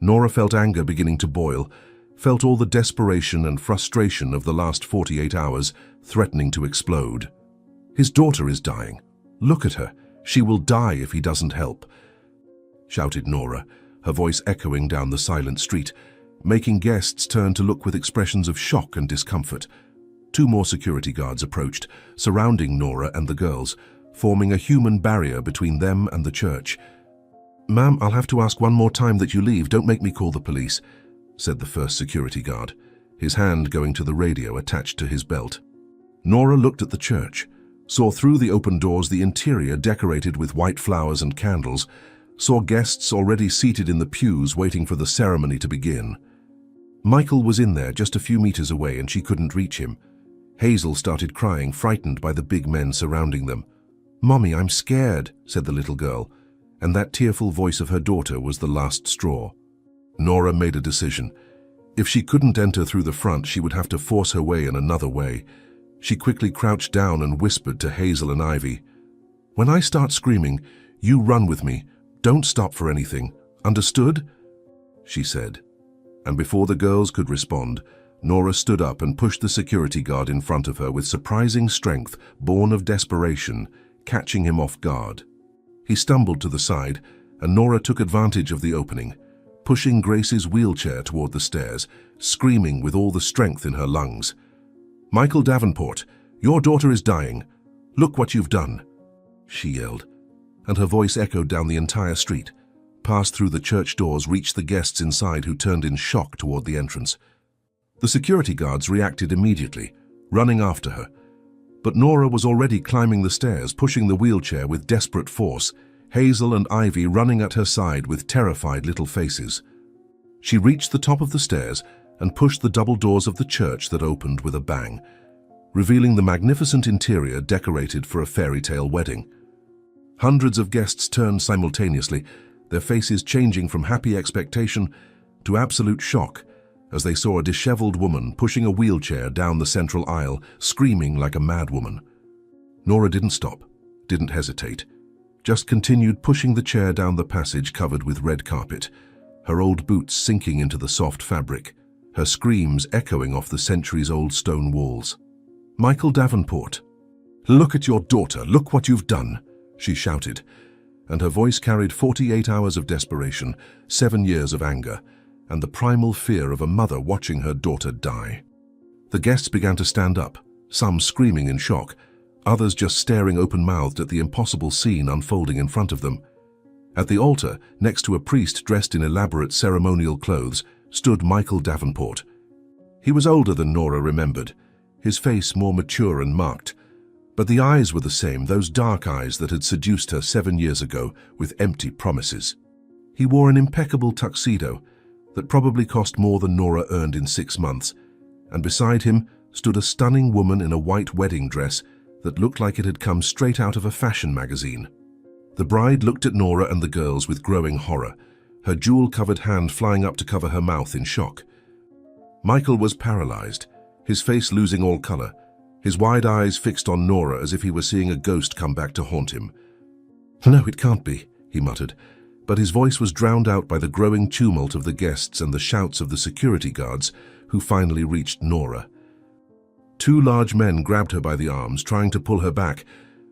Nora felt anger beginning to boil, felt all the desperation and frustration of the last 48 hours threatening to explode. "His daughter is dying. Look at her. She will die if he doesn't help," shouted Nora, her voice echoing down the silent street, making guests turn to look with expressions of shock and discomfort. Two more security guards approached, surrounding Nora and the girls, forming a human barrier between them and the church. "Ma'am, I'll have to ask one more time that you leave. Don't make me call the police," said the first security guard, his hand going to the radio attached to his belt. Nora looked at the church, saw through the open doors the interior decorated with white flowers and candles, saw guests already seated in the pews waiting for the ceremony to begin. Michael was in there just a few meters away and she couldn't reach him. Hazel started crying, frightened by the big men surrounding them. "Mommy, I'm scared," said the little girl, and that tearful voice of her daughter was the last straw. Nora made a decision. If she couldn't enter through the front, she would have to force her way in another way. She quickly crouched down and whispered to Hazel and Ivy, "When I start screaming, you run with me. Don't stop for anything. Understood?" she said. And before the girls could respond, Nora stood up and pushed the security guard in front of her with surprising strength, born of desperation, catching him off guard. He stumbled to the side, and Nora took advantage of the opening, pushing Grace's wheelchair toward the stairs, screaming with all the strength in her lungs. "Michael Davenport, your daughter is dying. Look what you've done," she yelled, and her voice echoed down the entire street, passed through the church doors, reached the guests inside who turned in shock toward the entrance. The security guards reacted immediately, running after her. But Nora was already climbing the stairs, pushing the wheelchair with desperate force, Hazel and Ivy running at her side with terrified little faces. She reached the top of the stairs and pushed the double doors of the church that opened with a bang, revealing the magnificent interior decorated for a fairy tale wedding. Hundreds of guests turned simultaneously, their faces changing from happy expectation to absolute shock as they saw a disheveled woman pushing a wheelchair down the central aisle, screaming like a madwoman. Nora didn't stop, didn't hesitate, just continued pushing the chair down the passage covered with red carpet, her old boots sinking into the soft fabric, her screams echoing off the centuries-old stone walls. "Michael Davenport, look at your daughter, look what you've done," she shouted, and her voice carried 48 hours of desperation, 7 years of anger, and the primal fear of a mother watching her daughter die. The guests began to stand up, some screaming in shock, others just staring open-mouthed at the impossible scene unfolding in front of them. At the altar, next to a priest dressed in elaborate ceremonial clothes, stood Michael Davenport. He was older than Nora remembered, his face more mature and marked, but the eyes were the same, those dark eyes that had seduced her 7 years ago with empty promises. He wore an impeccable tuxedo that probably cost more than Nora earned in 6 months, and beside him stood a stunning woman in a white wedding dress that looked like it had come straight out of a fashion magazine. The bride looked at Nora and the girls with growing horror, her jewel-covered hand flying up to cover her mouth in shock. Michael was paralyzed, his face losing all color, his wide eyes fixed on Nora as if he were seeing a ghost come back to haunt him. "No, it can't be," he muttered, but his voice was drowned out by the growing tumult of the guests and the shouts of the security guards who finally reached Nora. 2 large men grabbed her by the arms, trying to pull her back,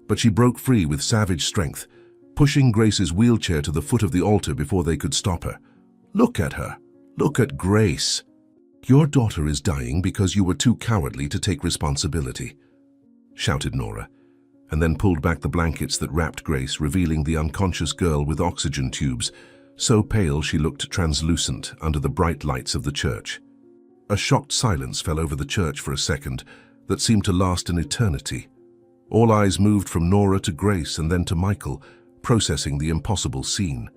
but she broke free with savage strength, pushing Grace's wheelchair to the foot of the altar before they could stop her. "Look at her. Look at Grace. Your daughter is dying because you were too cowardly to take responsibility," shouted Nora, and then pulled back the blankets that wrapped Grace, revealing the unconscious girl with oxygen tubes, so pale she looked translucent under the bright lights of the church. A shocked silence fell over the church for a second that seemed to last an eternity. All eyes moved from Nora to Grace and then to Michael, processing the impossible scene.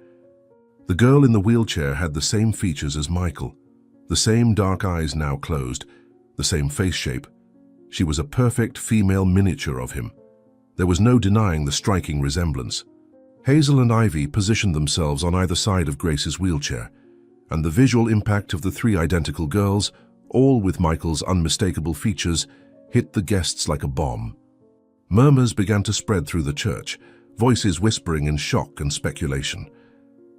The girl in the wheelchair had the same features as Michael, the same dark eyes now closed, the same face shape. She was a perfect female miniature of him. There was no denying the striking resemblance. Hazel and Ivy positioned themselves on either side of Grace's wheelchair, and the visual impact of the 3 identical girls, all with Michael's unmistakable features, hit the guests like a bomb. Murmurs began to spread through the church, voices whispering in shock and speculation.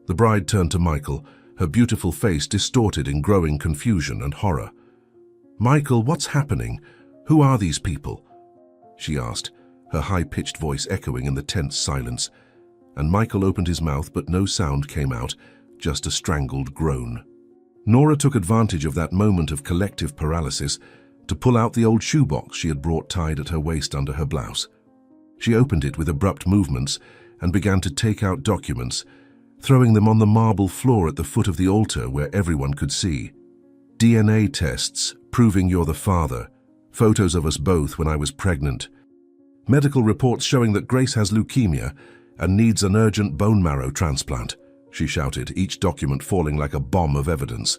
The bride turned to Michael, her beautiful face distorted in growing confusion and horror. "Michael, what's happening? Who are these people?" she asked, her high-pitched voice echoing in the tense silence. And Michael opened his mouth, but no sound came out, just a strangled groan. Nora took advantage of that moment of collective paralysis to pull out the old shoebox she had brought tied at her waist under her blouse. She opened it with abrupt movements and began to take out documents, throwing them on the marble floor at the foot of the altar where everyone could see. DNA tests, proving you're the father. Photos of us both when I was pregnant. Medical reports showing that Grace has leukemia and needs an urgent bone marrow transplant," she shouted, each document falling like a bomb of evidence.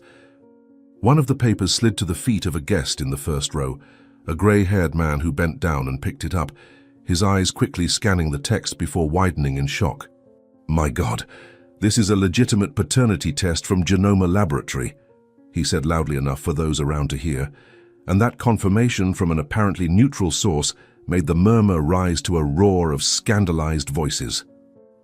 One of the papers slid to the feet of a guest in the first row, a grey-haired man who bent down and picked it up, his eyes quickly scanning the text before widening in shock. "My God, this is a legitimate paternity test from Genoma Laboratory," he said loudly enough for those around to hear, and that confirmation from an apparently neutral source made the murmur rise to a roar of scandalized voices.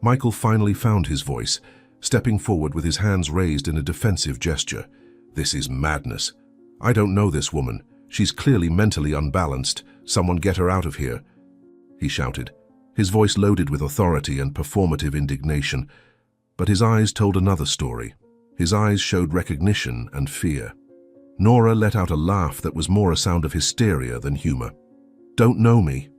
Michael finally found his voice, stepping forward with his hands raised in a defensive gesture. "This is madness. I don't know this woman. She's clearly mentally unbalanced. Someone get her out of here," he shouted, his voice loaded with authority and performative indignation. But his eyes told another story. His eyes showed recognition and fear. Nora let out a laugh that was more a sound of hysteria than humor. "Don't know me?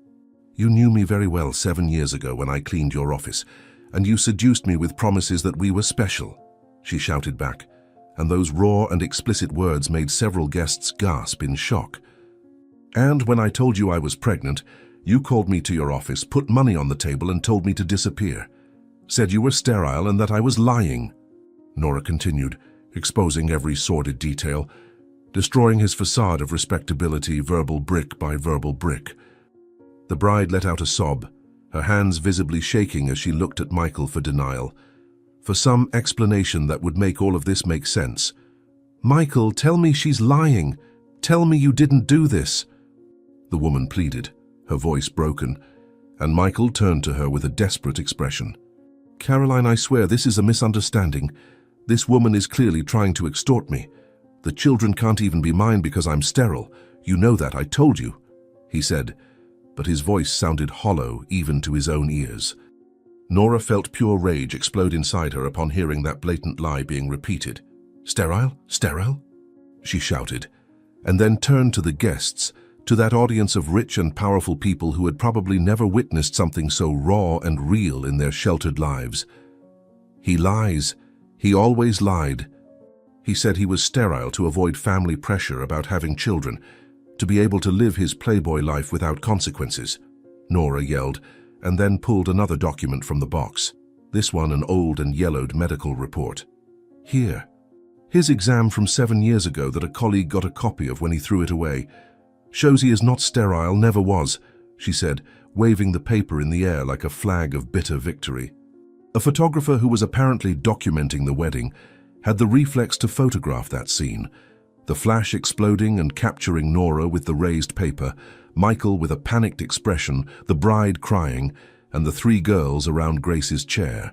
You knew me very well 7 years ago when I cleaned your office, and you seduced me with promises that we were special," she shouted back, and those raw and explicit words made several guests gasp in shock. "And when I told you I was pregnant, you called me to your office, put money on the table and told me to disappear. Said you were sterile and that I was lying," Nora continued, exposing every sordid detail, destroying his facade of respectability verbal brick by verbal brick. The bride let out a sob, her hands visibly shaking as she looked at Michael for denial, for some explanation that would make all of this make sense. "Michael, tell me she's lying. Tell me you didn't do this," the woman pleaded, her voice broken, and Michael turned to her with a desperate expression. "Caroline, I swear this is a misunderstanding. This woman is clearly trying to extort me. The children can't even be mine because I'm sterile. You know that, I told you," he said, but his voice sounded hollow even to his own ears. Nora felt pure rage explode inside her upon hearing that blatant lie being repeated. "Sterile? Sterile?" she shouted, and then turned to the guests, to that audience of rich and powerful people who had probably never witnessed something so raw and real in their sheltered lives. "He lies. He always lied. He said he was sterile to avoid family pressure about having children, to be able to live his playboy life without consequences," Nora yelled, and then pulled another document from the box, this one an old and yellowed medical report. "Here. His exam from 7 years ago that a colleague got a copy of when he threw it away. Shows he is not sterile, never was," she said, waving the paper in the air like a flag of bitter victory. A photographer who was apparently documenting the wedding had the reflex to photograph that scene, the flash exploding and capturing Nora with the raised paper, Michael with a panicked expression, the bride crying, and the 3 girls around Grace's chair.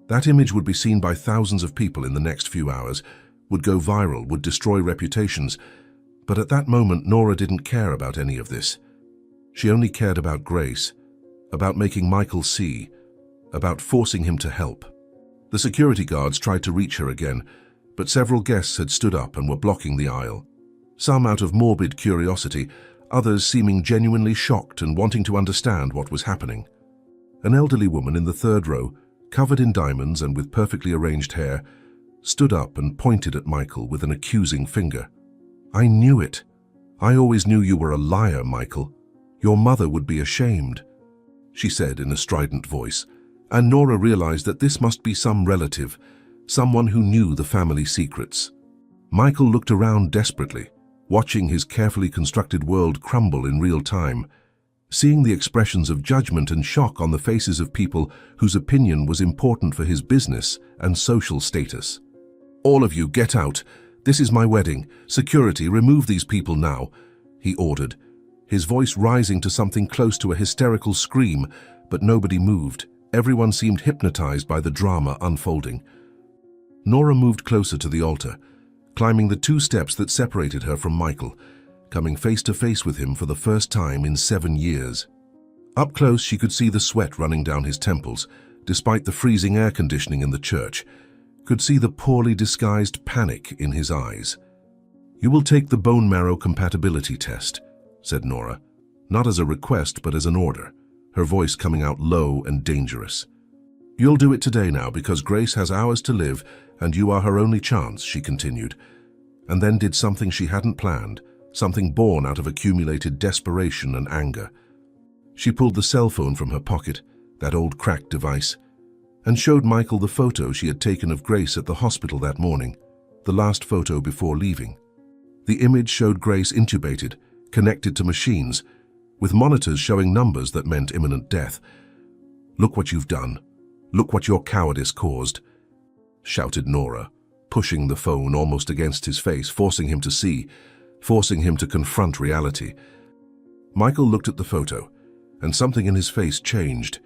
That image would be seen by thousands of people in the next few hours, would go viral, would destroy reputations, but at that moment Nora didn't care about any of this. She only cared about Grace, about making Michael see, about forcing him to help. The security guards tried to reach her again, but several guests had stood up and were blocking the aisle. Some out of morbid curiosity, others seeming genuinely shocked and wanting to understand what was happening. An elderly woman in the 3rd row, covered in diamonds and with perfectly arranged hair, stood up and pointed at Michael with an accusing finger. "I knew it. I always knew you were a liar, Michael. Your mother would be ashamed," she said in a strident voice, and Nora realized that this must be some relative, someone who knew the family secrets. Michael looked around desperately, watching his carefully constructed world crumble in real time, seeing the expressions of judgment and shock on the faces of people whose opinion was important for his business and social status. "All of you, get out. This is my wedding. Security, remove these people now," he ordered, his voice rising to something close to a hysterical scream, but nobody moved. Everyone seemed hypnotized by the drama unfolding. Nora moved closer to the altar, climbing the 2 steps that separated her from Michael, coming face to face with him for the first time in 7 years. Up close, she could see the sweat running down his temples, despite the freezing air conditioning in the church, could see the poorly disguised panic in his eyes. "You will take the bone marrow compatibility test," said Nora, not as a request but as an order, her voice coming out low and dangerous. "You'll do it today now because Grace has hours to live and you are her only chance," she continued, and then did something she hadn't planned, something born out of accumulated desperation and anger. She pulled the cell phone from her pocket, that old cracked device, and showed Michael the photo she had taken of Grace at the hospital that morning, the last photo before leaving. The image showed Grace intubated, connected to machines, with monitors showing numbers that meant imminent death. "Look what you've done. Look what your cowardice caused," shouted Nora, pushing the phone almost against his face, forcing him to see, forcing him to confront reality. Michael looked at the photo, and something in his face changed,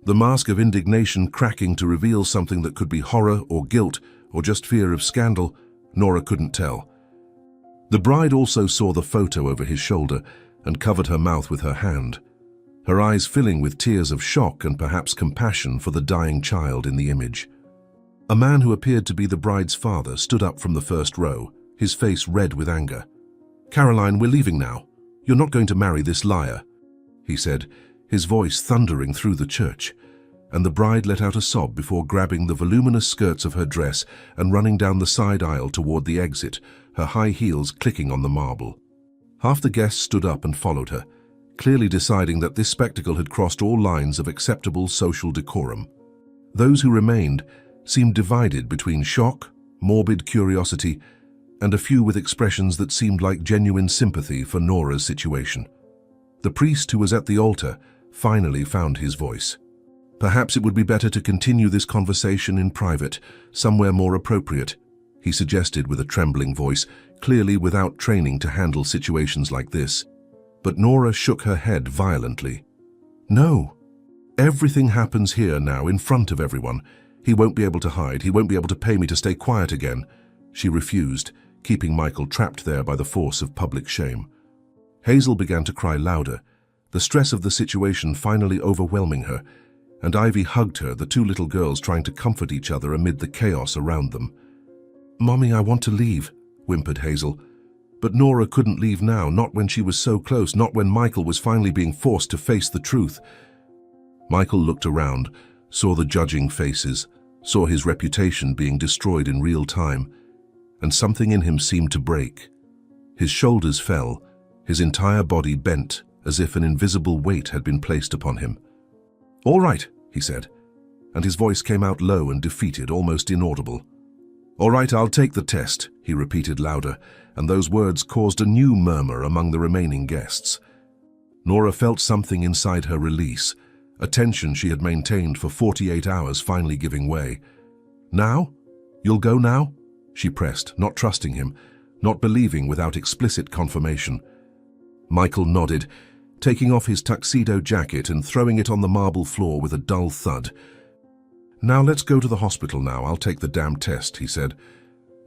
the mask of indignation cracking to reveal something that could be horror or guilt or just fear of scandal. Nora couldn't tell. The bride also saw the photo over his shoulder and covered her mouth with her hand, her eyes filling with tears of shock and perhaps compassion for the dying child in the image. A man who appeared to be the bride's father stood up from the first row, his face red with anger. "Caroline, we're leaving now. You're not going to marry this liar," he said, his voice thundering through the church, and the bride let out a sob before grabbing the voluminous skirts of her dress and running down the side aisle toward the exit, her high heels clicking on the marble. Half the guests stood up and followed her, clearly deciding that this spectacle had crossed all lines of acceptable social decorum. Those who remained seemed divided between shock, morbid curiosity, and a few with expressions that seemed like genuine sympathy for Nora's situation. The priest who was at the altar finally found his voice. "Perhaps it would be better to continue this conversation in private, somewhere more appropriate," he suggested with a trembling voice, clearly without training to handle situations like this. But Nora shook her head violently. "No. Everything happens here now in front of everyone. He won't be able to hide. He won't be able to pay me to stay quiet again." She refused, keeping Michael trapped there by the force of public shame. Hazel began to cry louder, the stress of the situation finally overwhelming her, and Ivy hugged her, the two little girls trying to comfort each other amid the chaos around them. "Mommy, I want to leave," whimpered Hazel. But Nora couldn't leave now, not when she was so close, not when Michael was finally being forced to face the truth. Michael looked around, saw the judging faces, saw his reputation being destroyed in real time, and something in him seemed to break. His shoulders fell, his entire body bent as if an invisible weight had been placed upon him. "All right," he said, and his voice came out low and defeated, almost inaudible. "All right, I'll take the test," he repeated louder, and those words caused a new murmur among the remaining guests. Nora felt something inside her release, a tension she had maintained for 48 hours finally giving way. "Now? You'll go now?" she pressed, not trusting him, not believing without explicit confirmation. Michael nodded, taking off his tuxedo jacket and throwing it on the marble floor with a dull thud. "Now let's go to the hospital now. I'll take the damn test," he said.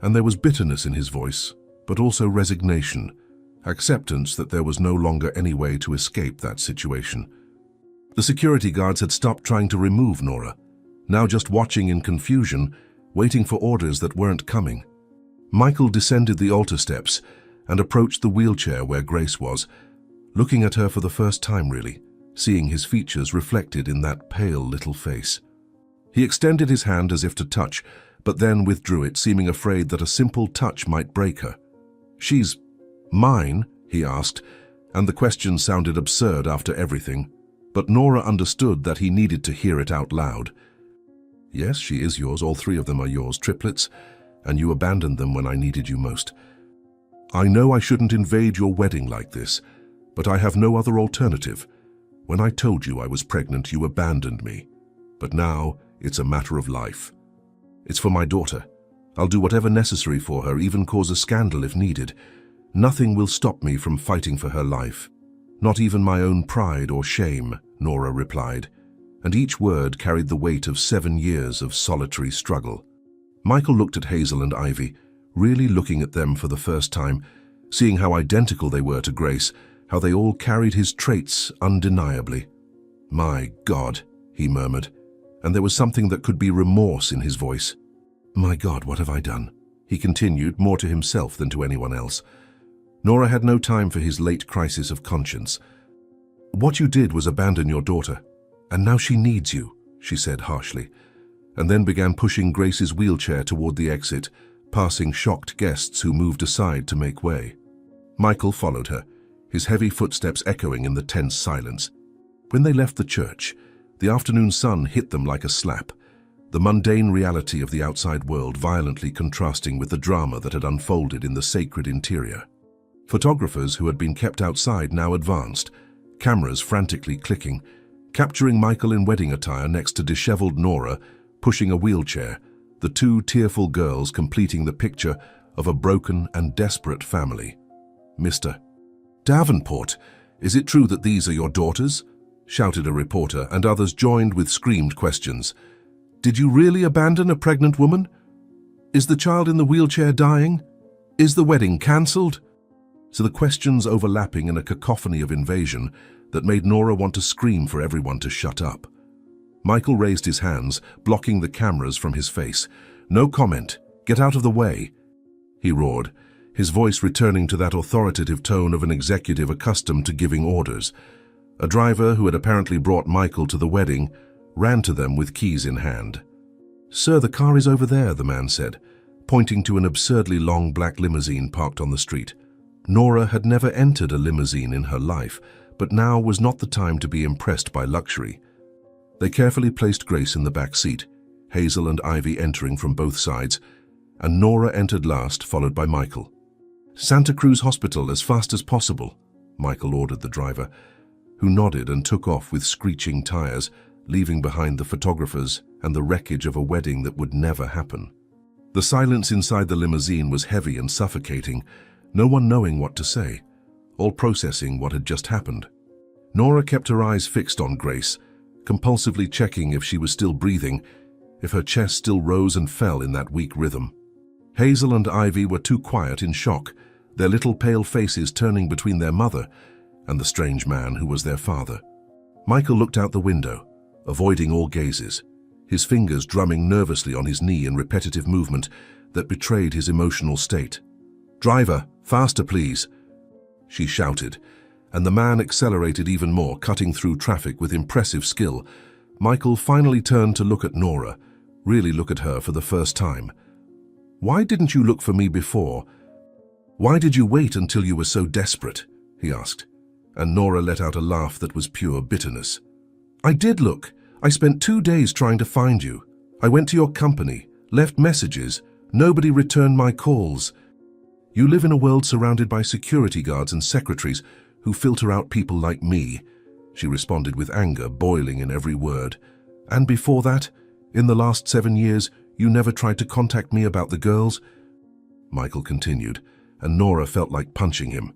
And there was bitterness in his voice, but also resignation, acceptance that there was no longer any way to escape that situation. The security guards had stopped trying to remove Nora, now just watching in confusion, waiting for orders that weren't coming. Michael descended the altar steps and approached the wheelchair where Grace was, looking at her for the first time really, seeing his features reflected in that pale little face. He extended his hand as if to touch, but then withdrew it, seeming afraid that a simple touch might break her. "She's mine?" he asked, and the question sounded absurd after everything, but Nora understood that he needed to hear it out loud. "Yes, she is yours. All three of them are yours, triplets, and you abandoned them when I needed you most. I know I shouldn't invade your wedding like this, but I have no other alternative. When I told you I was pregnant, you abandoned me. But now it's a matter of life. It's for my daughter. I'll do whatever necessary for her, even cause a scandal if needed. Nothing will stop me from fighting for her life. Not even my own pride or shame," Nora replied, and each word carried the weight of 7 years of solitary struggle. Michael looked at Hazel and Ivy, really looking at them for the first time, seeing how identical they were to Grace, how they all carried his traits undeniably. "My God," he murmured, and there was something that could be remorse in his voice. "My God, what have I done?" he continued, more to himself than to anyone else. Nora had no time for his late crisis of conscience. "What you did was abandon your daughter, and now she needs you," she said harshly, and then began pushing Grace's wheelchair toward the exit, passing shocked guests who moved aside to make way. Michael followed her, his heavy footsteps echoing in the tense silence. When they left the church, the afternoon sun hit them like a slap, the mundane reality of the outside world violently contrasting with the drama that had unfolded in the sacred interior. Photographers who had been kept outside now advanced, cameras frantically clicking, capturing Michael in wedding attire next to disheveled Nora, pushing a wheelchair, the two tearful girls completing the picture of a broken and desperate family. "Mr. Davenport, is it true that these are your daughters?" shouted a reporter, and others joined with screamed questions. "Did you really abandon a pregnant woman? Is the child in the wheelchair dying? Is the wedding cancelled?" So the questions overlapping in a cacophony of invasion that made Nora want to scream for everyone to shut up. Michael raised his hands, blocking the cameras from his face. "No comment. Get out of the way," he roared, his voice returning to that authoritative tone of an executive accustomed to giving orders. A driver who had apparently brought Michael to the wedding ran to them with keys in hand. "Sir, the car is over there," the man said, pointing to an absurdly long black limousine parked on the street. Nora had never entered a limousine in her life, but now was not the time to be impressed by luxury. They carefully placed Grace in the back seat, Hazel and Ivy entering from both sides, and Nora entered last, followed by Michael. "Santa Cruz Hospital as fast as possible," Michael ordered the driver, who nodded and took off with screeching tires, leaving behind the photographers and the wreckage of a wedding that would never happen. The silence inside the limousine was heavy and suffocating, no one knowing what to say, all processing what had just happened. Nora kept her eyes fixed on Grace, compulsively checking if she was still breathing, if her chest still rose and fell in that weak rhythm. Hazel and Ivy were too quiet in shock, their little pale faces turning between their mother and the strange man who was their father. Michael looked out the window, avoiding all gazes, his fingers drumming nervously on his knee in repetitive movement that betrayed his emotional state. "Driver, faster please," she shouted, and the man accelerated even more, cutting through traffic with impressive skill. Michael finally turned to look at Nora, really look at her for the first time. "Why didn't you look for me before? Why did you wait until you were so desperate?" he asked, and Nora let out a laugh that was pure bitterness. "I did look. I spent 2 days trying to find you. I went to your company, left messages. Nobody returned my calls. You live in a world surrounded by security guards and secretaries who filter out people like me," she responded with anger boiling in every word. "And before that, in the last 7 years, you never tried to contact me about the girls?" Michael continued, and Nora felt like punching him.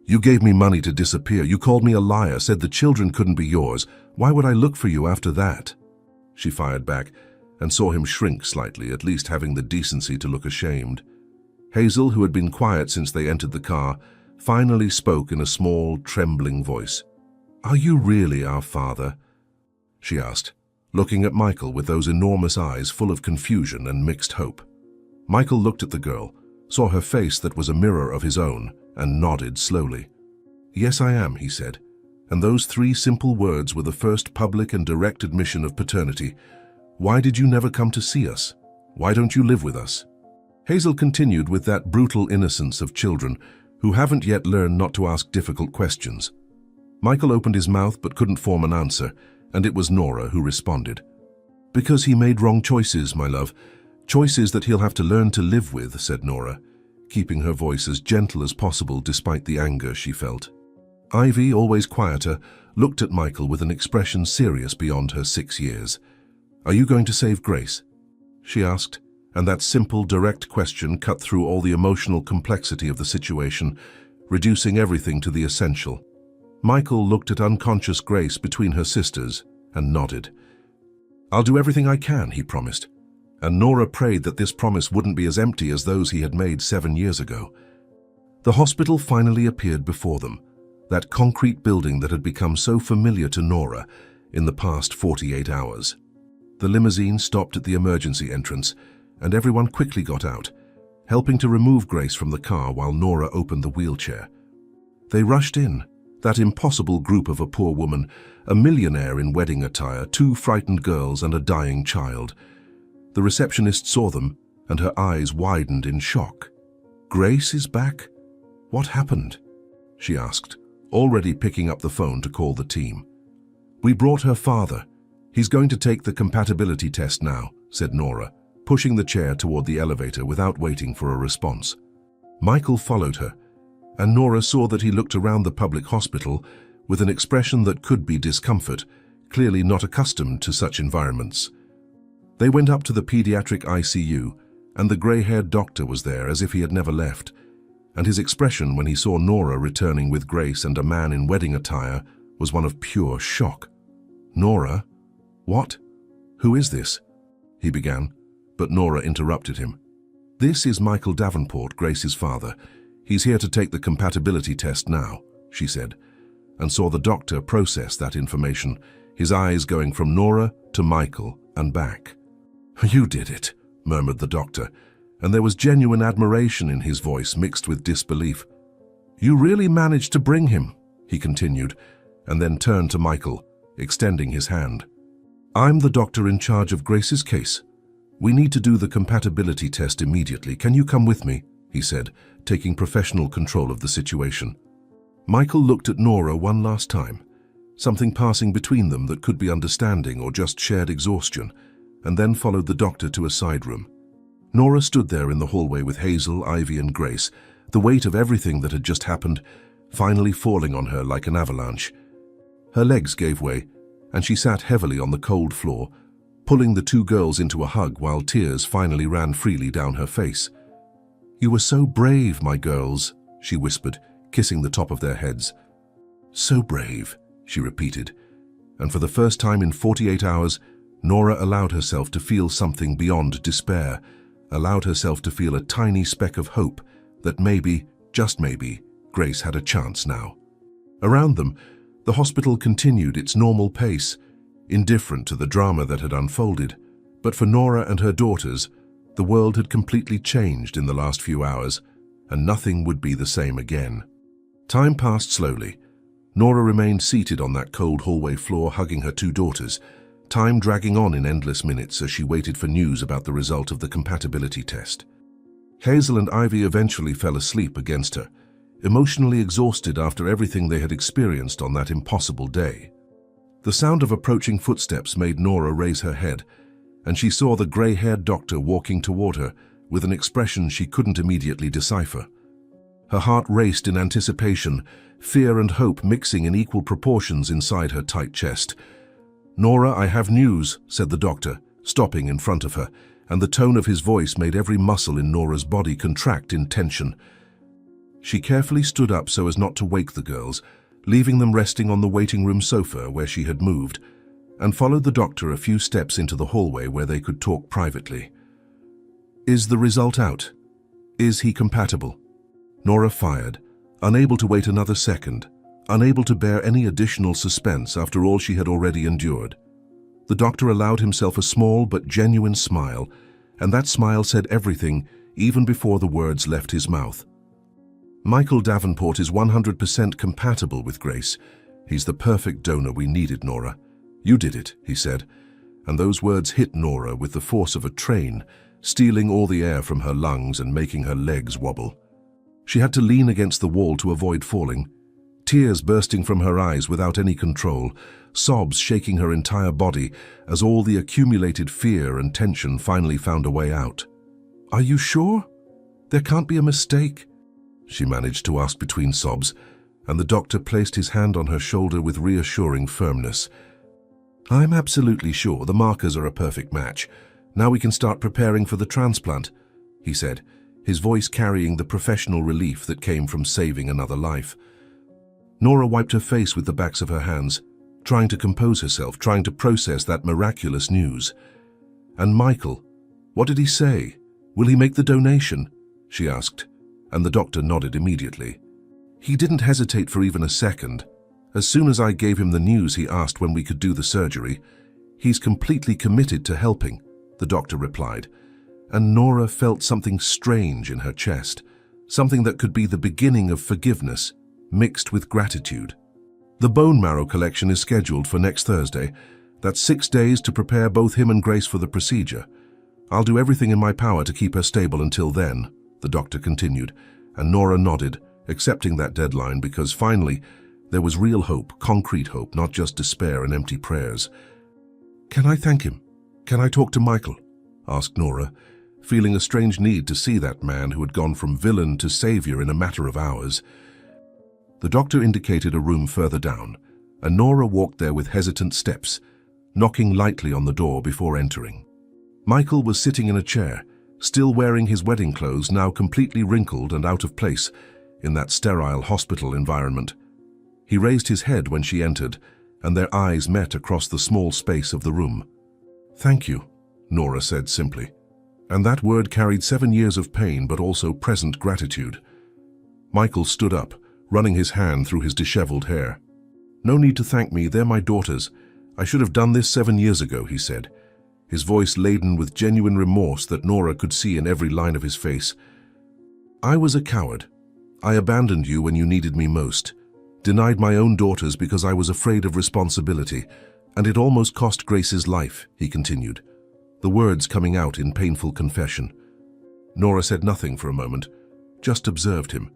"You gave me money to disappear. You called me a liar, said the children couldn't be yours. Why would I look for you after that?" She fired back and saw him shrink slightly, at least having the decency to look ashamed. Hazel, who had been quiet since they entered the car, finally spoke in a small, trembling voice. "Are you really our father?" she asked, looking at Michael with those enormous eyes full of confusion and mixed hope. Michael looked at the girl, saw her face that was a mirror of his own, and nodded slowly. "Yes, I am," he said, and those 3 simple words were the first public and direct admission of paternity. "Why did you never come to see us? Why don't you live with us?" Hazel continued with that brutal innocence of children who haven't yet learned not to ask difficult questions. Michael opened his mouth but couldn't form an answer, and it was Nora who responded. "Because he made wrong choices, my love. Choices that he'll have to learn to live with," said Nora, keeping her voice as gentle as possible despite the anger she felt. Ivy, always quieter, looked at Michael with an expression serious beyond her 6 years. "Are you going to save Grace?" she asked, and that simple, direct question cut through all the emotional complexity of the situation, reducing everything to the essential. Michael looked at unconscious Grace between her sisters and nodded. "I'll do everything I can," he promised, and Nora prayed that this promise wouldn't be as empty as those he had made 7 years ago. The hospital finally appeared before them, that concrete building that had become so familiar to Nora in the past 48 hours. The limousine stopped at the emergency entrance, and everyone quickly got out, helping to remove Grace from the car while Nora opened the wheelchair. They rushed in, that impossible group of a poor woman, a millionaire in wedding attire, 2 frightened girls and a dying child. The receptionist saw them, and her eyes widened in shock. "Grace is back?" "What happened?" she asked, already picking up the phone to call the team. "We brought her father. He's going to take the compatibility test now," said Nora, pushing the chair toward the elevator without waiting for a response. Michael followed her, and Nora saw that he looked around the public hospital with an expression that could be discomfort, clearly not accustomed to such environments. They went up to the pediatric ICU, and the grey-haired doctor was there as if he had never left, and his expression when he saw Nora returning with Grace and a man in wedding attire was one of pure shock. "Nora? What? Who is this?" he began, but Nora interrupted him. "This is Michael Davenport, Grace's father. He's here to take the compatibility test now," she said, and saw the doctor process that information, his eyes going from Nora to Michael and back. "You did it," murmured the doctor, and there was genuine admiration in his voice mixed with disbelief. "You really managed to bring him," he continued, and then turned to Michael, extending his hand. "I'm the doctor in charge of Grace's case. We need to do the compatibility test immediately. Can you come with me?" he said, taking professional control of the situation. Michael looked at Nora one last time, something passing between them that could be understanding or just shared exhaustion, and then followed the doctor to a side room. Nora stood there in the hallway with Hazel, Ivy, and Grace, the weight of everything that had just happened finally falling on her like an avalanche. Her legs gave way, and she sat heavily on the cold floor, pulling the two girls into a hug while tears finally ran freely down her face. "You were so brave, my girls," she whispered, kissing the top of their heads. "So brave," she repeated, and for the first time in 48 hours, Nora allowed herself to feel something beyond despair, allowed herself to feel a tiny speck of hope that maybe, just maybe, Grace had a chance now. Around them, the hospital continued its normal pace, indifferent to the drama that had unfolded, but for Nora and her daughters, the world had completely changed in the last few hours, and nothing would be the same again. Time passed slowly. Nora remained seated on that cold hallway floor hugging her two daughters, time dragging on in endless minutes as she waited for news about the result of the compatibility test. Hazel and Ivy eventually fell asleep against her, emotionally exhausted after everything they had experienced on that impossible day. The sound of approaching footsteps made Nora raise her head, and she saw the grey-haired doctor walking toward her with an expression she couldn't immediately decipher. Her heart raced in anticipation, fear and hope mixing in equal proportions inside her tight chest. "Nora, I have news," said the doctor, stopping in front of her, and the tone of his voice made every muscle in Nora's body contract in tension. She carefully stood up so as not to wake the girls, leaving them resting on the waiting room sofa where she had moved, and followed the doctor a few steps into the hallway where they could talk privately. "Is the result out? Is he compatible?" Nora fired, unable to wait another second, unable to bear any additional suspense after all she had already endured. The doctor allowed himself a small but genuine smile, and that smile said everything even before the words left his mouth. "Michael Davenport is 100% compatible with Grace. He's the perfect donor we needed, Nora. You did it," he said, and those words hit Nora with the force of a train, stealing all the air from her lungs and making her legs wobble. She had to lean against the wall to avoid falling, tears bursting from her eyes without any control, sobs shaking her entire body as all the accumulated fear and tension finally found a way out. "Are you sure? There can't be a mistake," she managed to ask between sobs, and the doctor placed his hand on her shoulder with reassuring firmness. "I'm absolutely sure the markers are a perfect match. Now we can start preparing for the transplant," he said, his voice carrying the professional relief that came from saving another life. Nora wiped her face with the backs of her hands, trying to compose herself, trying to process that miraculous news. "And Michael, what did he say? Will he make the donation?" she asked, and the doctor nodded immediately. "He didn't hesitate for even a second. As soon as I gave him the news, he asked when we could do the surgery. He's completely committed to helping," the doctor replied, and Nora felt something strange in her chest, something that could be the beginning of forgiveness, mixed with gratitude. "The bone marrow collection is scheduled for next Thursday. That's 6 days to prepare both him and Grace for the procedure. I'll do everything in my power to keep her stable until then," the doctor continued, and Nora nodded, accepting that deadline because finally there was real hope, concrete hope, not just despair and empty prayers. "Can I thank him? Can I talk to Michael?" asked Nora, feeling a strange need to see that man who had gone from villain to savior in a matter of hours. The doctor indicated a room further down, and Nora walked there with hesitant steps, knocking lightly on the door before entering. Michael was sitting in a chair, still wearing his wedding clothes, now completely wrinkled and out of place in that sterile hospital environment. He raised his head when she entered, and their eyes met across the small space of the room. "Thank you," Nora said simply, and that word carried 7 years of pain but also present gratitude. Michael stood up, running his hand through his disheveled hair. "No need to thank me, they're my daughters. I should have done this 7 years ago," he said, his voice laden with genuine remorse that Nora could see in every line of his face. "I was a coward. I abandoned you when you needed me most, denied my own daughters because I was afraid of responsibility, and it almost cost Grace's life," he continued, the words coming out in painful confession. Nora said nothing for a moment, just observed him,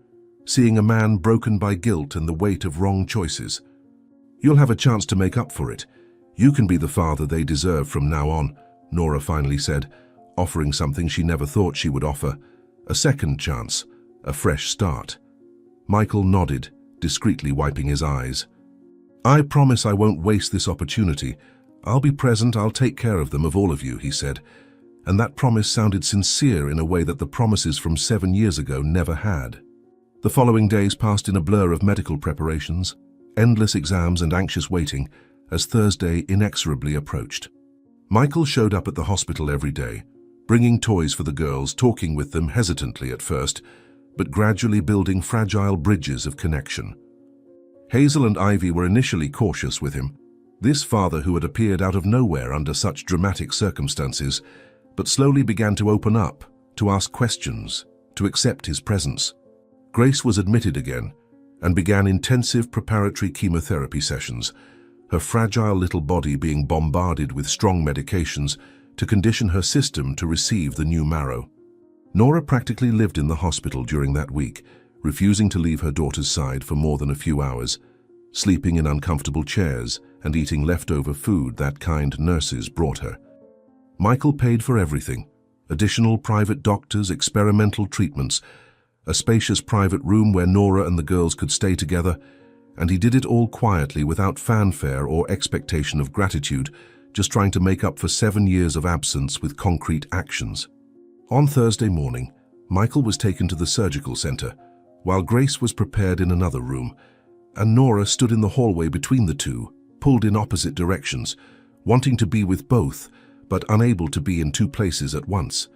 seeing a man broken by guilt and the weight of wrong choices. "You'll have a chance to make up for it. You can be the father they deserve from now on," Nora finally said, offering something she never thought she would offer, a second chance, a fresh start. Michael nodded, discreetly wiping his eyes. "I promise I won't waste this opportunity. I'll be present, I'll take care of them, of all of you," he said, and that promise sounded sincere in a way that the promises from 7 years ago never had. The following days passed in a blur of medical preparations, endless exams and anxious waiting as Thursday inexorably approached. Michael showed up at the hospital every day, bringing toys for the girls, talking with them hesitantly at first, but gradually building fragile bridges of connection. Hazel and Ivy were initially cautious with him, this father who had appeared out of nowhere under such dramatic circumstances, but slowly began to open up, to ask questions, to accept his presence. Grace was admitted again and began intensive preparatory chemotherapy sessions, her fragile little body being bombarded with strong medications to condition her system to receive the new marrow. Nora practically lived in the hospital during that week, refusing to leave her daughter's side for more than a few hours, sleeping in uncomfortable chairs and eating leftover food that kind nurses brought her. Michael paid for everything: additional private doctors, experimental treatments, a spacious private room where Nora and the girls could stay together, and he did it all quietly, without fanfare or expectation of gratitude, just trying to make up for 7 years of absence with concrete actions. On Thursday morning, Michael was taken to the surgical center, while Grace was prepared in another room, and Nora stood in the hallway between the two, pulled in opposite directions, wanting to be with both, but unable to be in two places at once.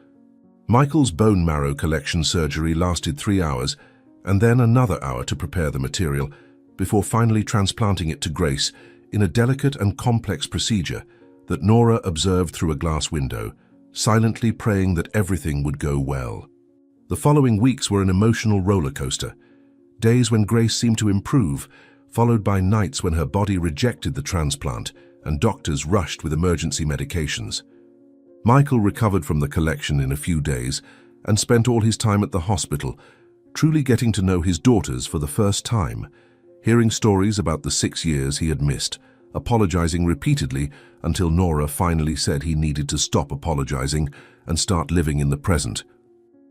Michael's bone marrow collection surgery lasted 3 hours, and then another hour to prepare the material, before finally transplanting it to Grace in a delicate and complex procedure that Nora observed through a glass window, silently praying that everything would go well. The following weeks were an emotional roller coaster. Days when Grace seemed to improve, followed by nights when her body rejected the transplant and doctors rushed with emergency medications. Michael recovered from the collection in a few days and spent all his time at the hospital, truly getting to know his daughters for the first time, hearing stories about the 6 years he had missed, apologizing repeatedly until Nora finally said he needed to stop apologizing and start living in the present.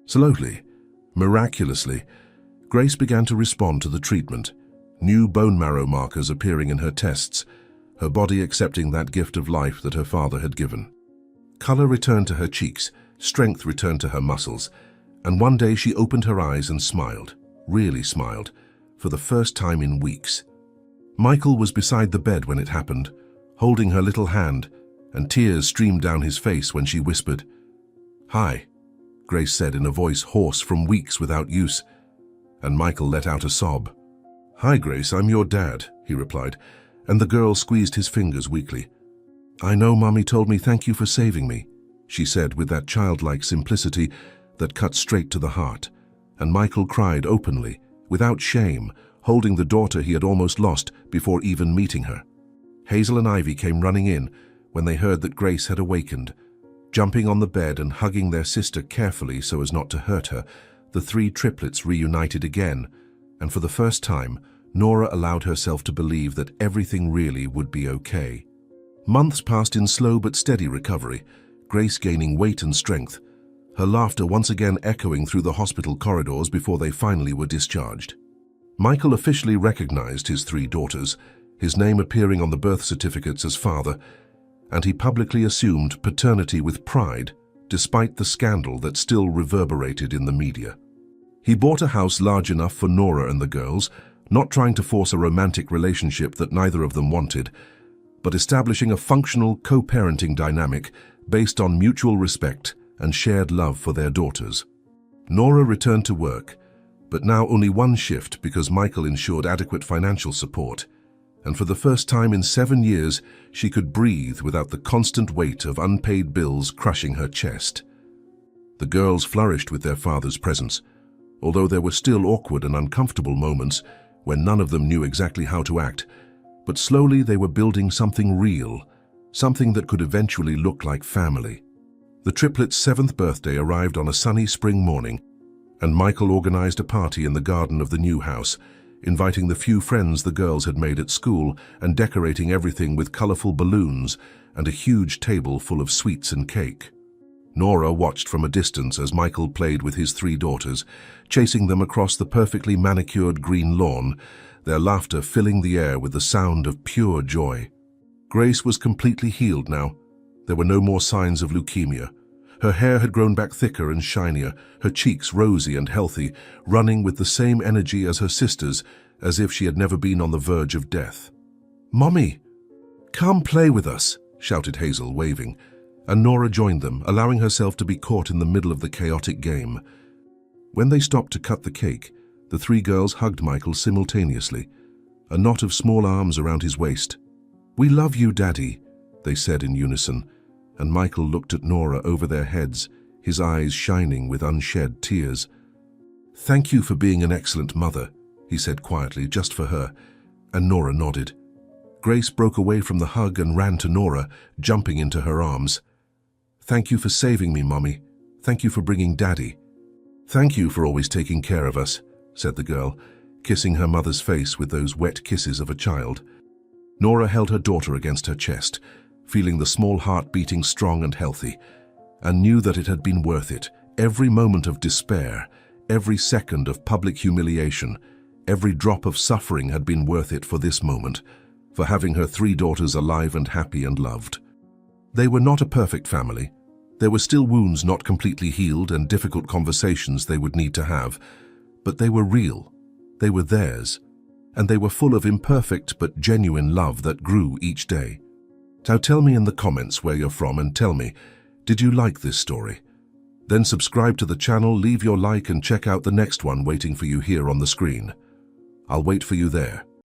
Slowly, miraculously, Grace began to respond to the treatment, new bone marrow markers appearing in her tests, her body accepting that gift of life that her father had given. Color returned to her cheeks, strength returned to her muscles, and one day she opened her eyes and smiled, really smiled, for the first time in weeks. Michael was beside the bed when it happened, holding her little hand, and tears streamed down his face when she whispered, "Hi," Grace said in a voice hoarse from weeks without use, and Michael let out a sob. "Hi, Grace, I'm your dad," he replied, and the girl squeezed his fingers weakly. "I know Mommy told me thank you for saving me," she said with that childlike simplicity that cut straight to the heart, and Michael cried openly, without shame, holding the daughter he had almost lost before even meeting her. Hazel and Ivy came running in when they heard that Grace had awakened. Jumping on the bed and hugging their sister carefully so as not to hurt her, the 3 triplets reunited again, And for the first time, Nora allowed herself to believe that everything really would be okay. Months passed in slow but steady recovery, Grace gaining weight and strength, her laughter once again echoing through the hospital corridors before they finally were discharged. Michael officially recognized his 3 daughters, his name appearing on the birth certificates as father, and he publicly assumed paternity with pride, despite the scandal that still reverberated in the media. He bought a house large enough for Nora and the girls, not trying to force a romantic relationship that neither of them wanted, but establishing a functional co-parenting dynamic based on mutual respect and shared love for their daughters. Nora returned to work, but now only one shift because Michael ensured adequate financial support, and for the first time in 7 years, she could breathe without the constant weight of unpaid bills crushing her chest. The girls flourished with their father's presence, although there were still awkward and uncomfortable moments when none of them knew exactly how to act, but slowly they were building something real, something that could eventually look like family. The triplets' 7th birthday arrived on a sunny spring morning, and Michael organized a party in the garden of the new house, inviting the few friends the girls had made at school and decorating everything with colorful balloons and a huge table full of sweets and cake. Nora watched from a distance as Michael played with his 3 daughters, chasing them across the perfectly manicured green lawn, their laughter filling the air with the sound of pure joy. Grace was completely healed now. There were no more signs of leukemia. Her hair had grown back thicker and shinier, her cheeks rosy and healthy, running with the same energy as her sisters, as if she had never been on the verge of death. "Mommy, come play with us," shouted Hazel, waving, and Nora joined them, allowing herself to be caught in the middle of the chaotic game. When they stopped to cut the cake, the 3 girls hugged Michael simultaneously, a knot of small arms around his waist. "We love you, Daddy," they said in unison, and Michael looked at Nora over their heads, his eyes shining with unshed tears. "Thank you for being an excellent mother," he said quietly, just for her, and Nora nodded. Grace broke away from the hug and ran to Nora, jumping into her arms. "Thank you for saving me, Mommy. Thank you for bringing Daddy." "Thank you for always taking care of us," said the girl, kissing her mother's face with those wet kisses of a child. Nora held her daughter against her chest, feeling the small heart beating strong and healthy, and knew that it had been worth it. Every moment of despair, every second of public humiliation, every drop of suffering had been worth it for this moment, for having her 3 daughters alive and happy and loved. They were not a perfect family. There were still wounds not completely healed and difficult conversations they would need to have, but they were real. They were theirs, and they were full of imperfect but genuine love that grew each day. Now tell me in the comments where you're from and tell me, did you like this story? Then subscribe to the channel, leave your like and check out the next one waiting for you here on the screen. I'll wait for you there.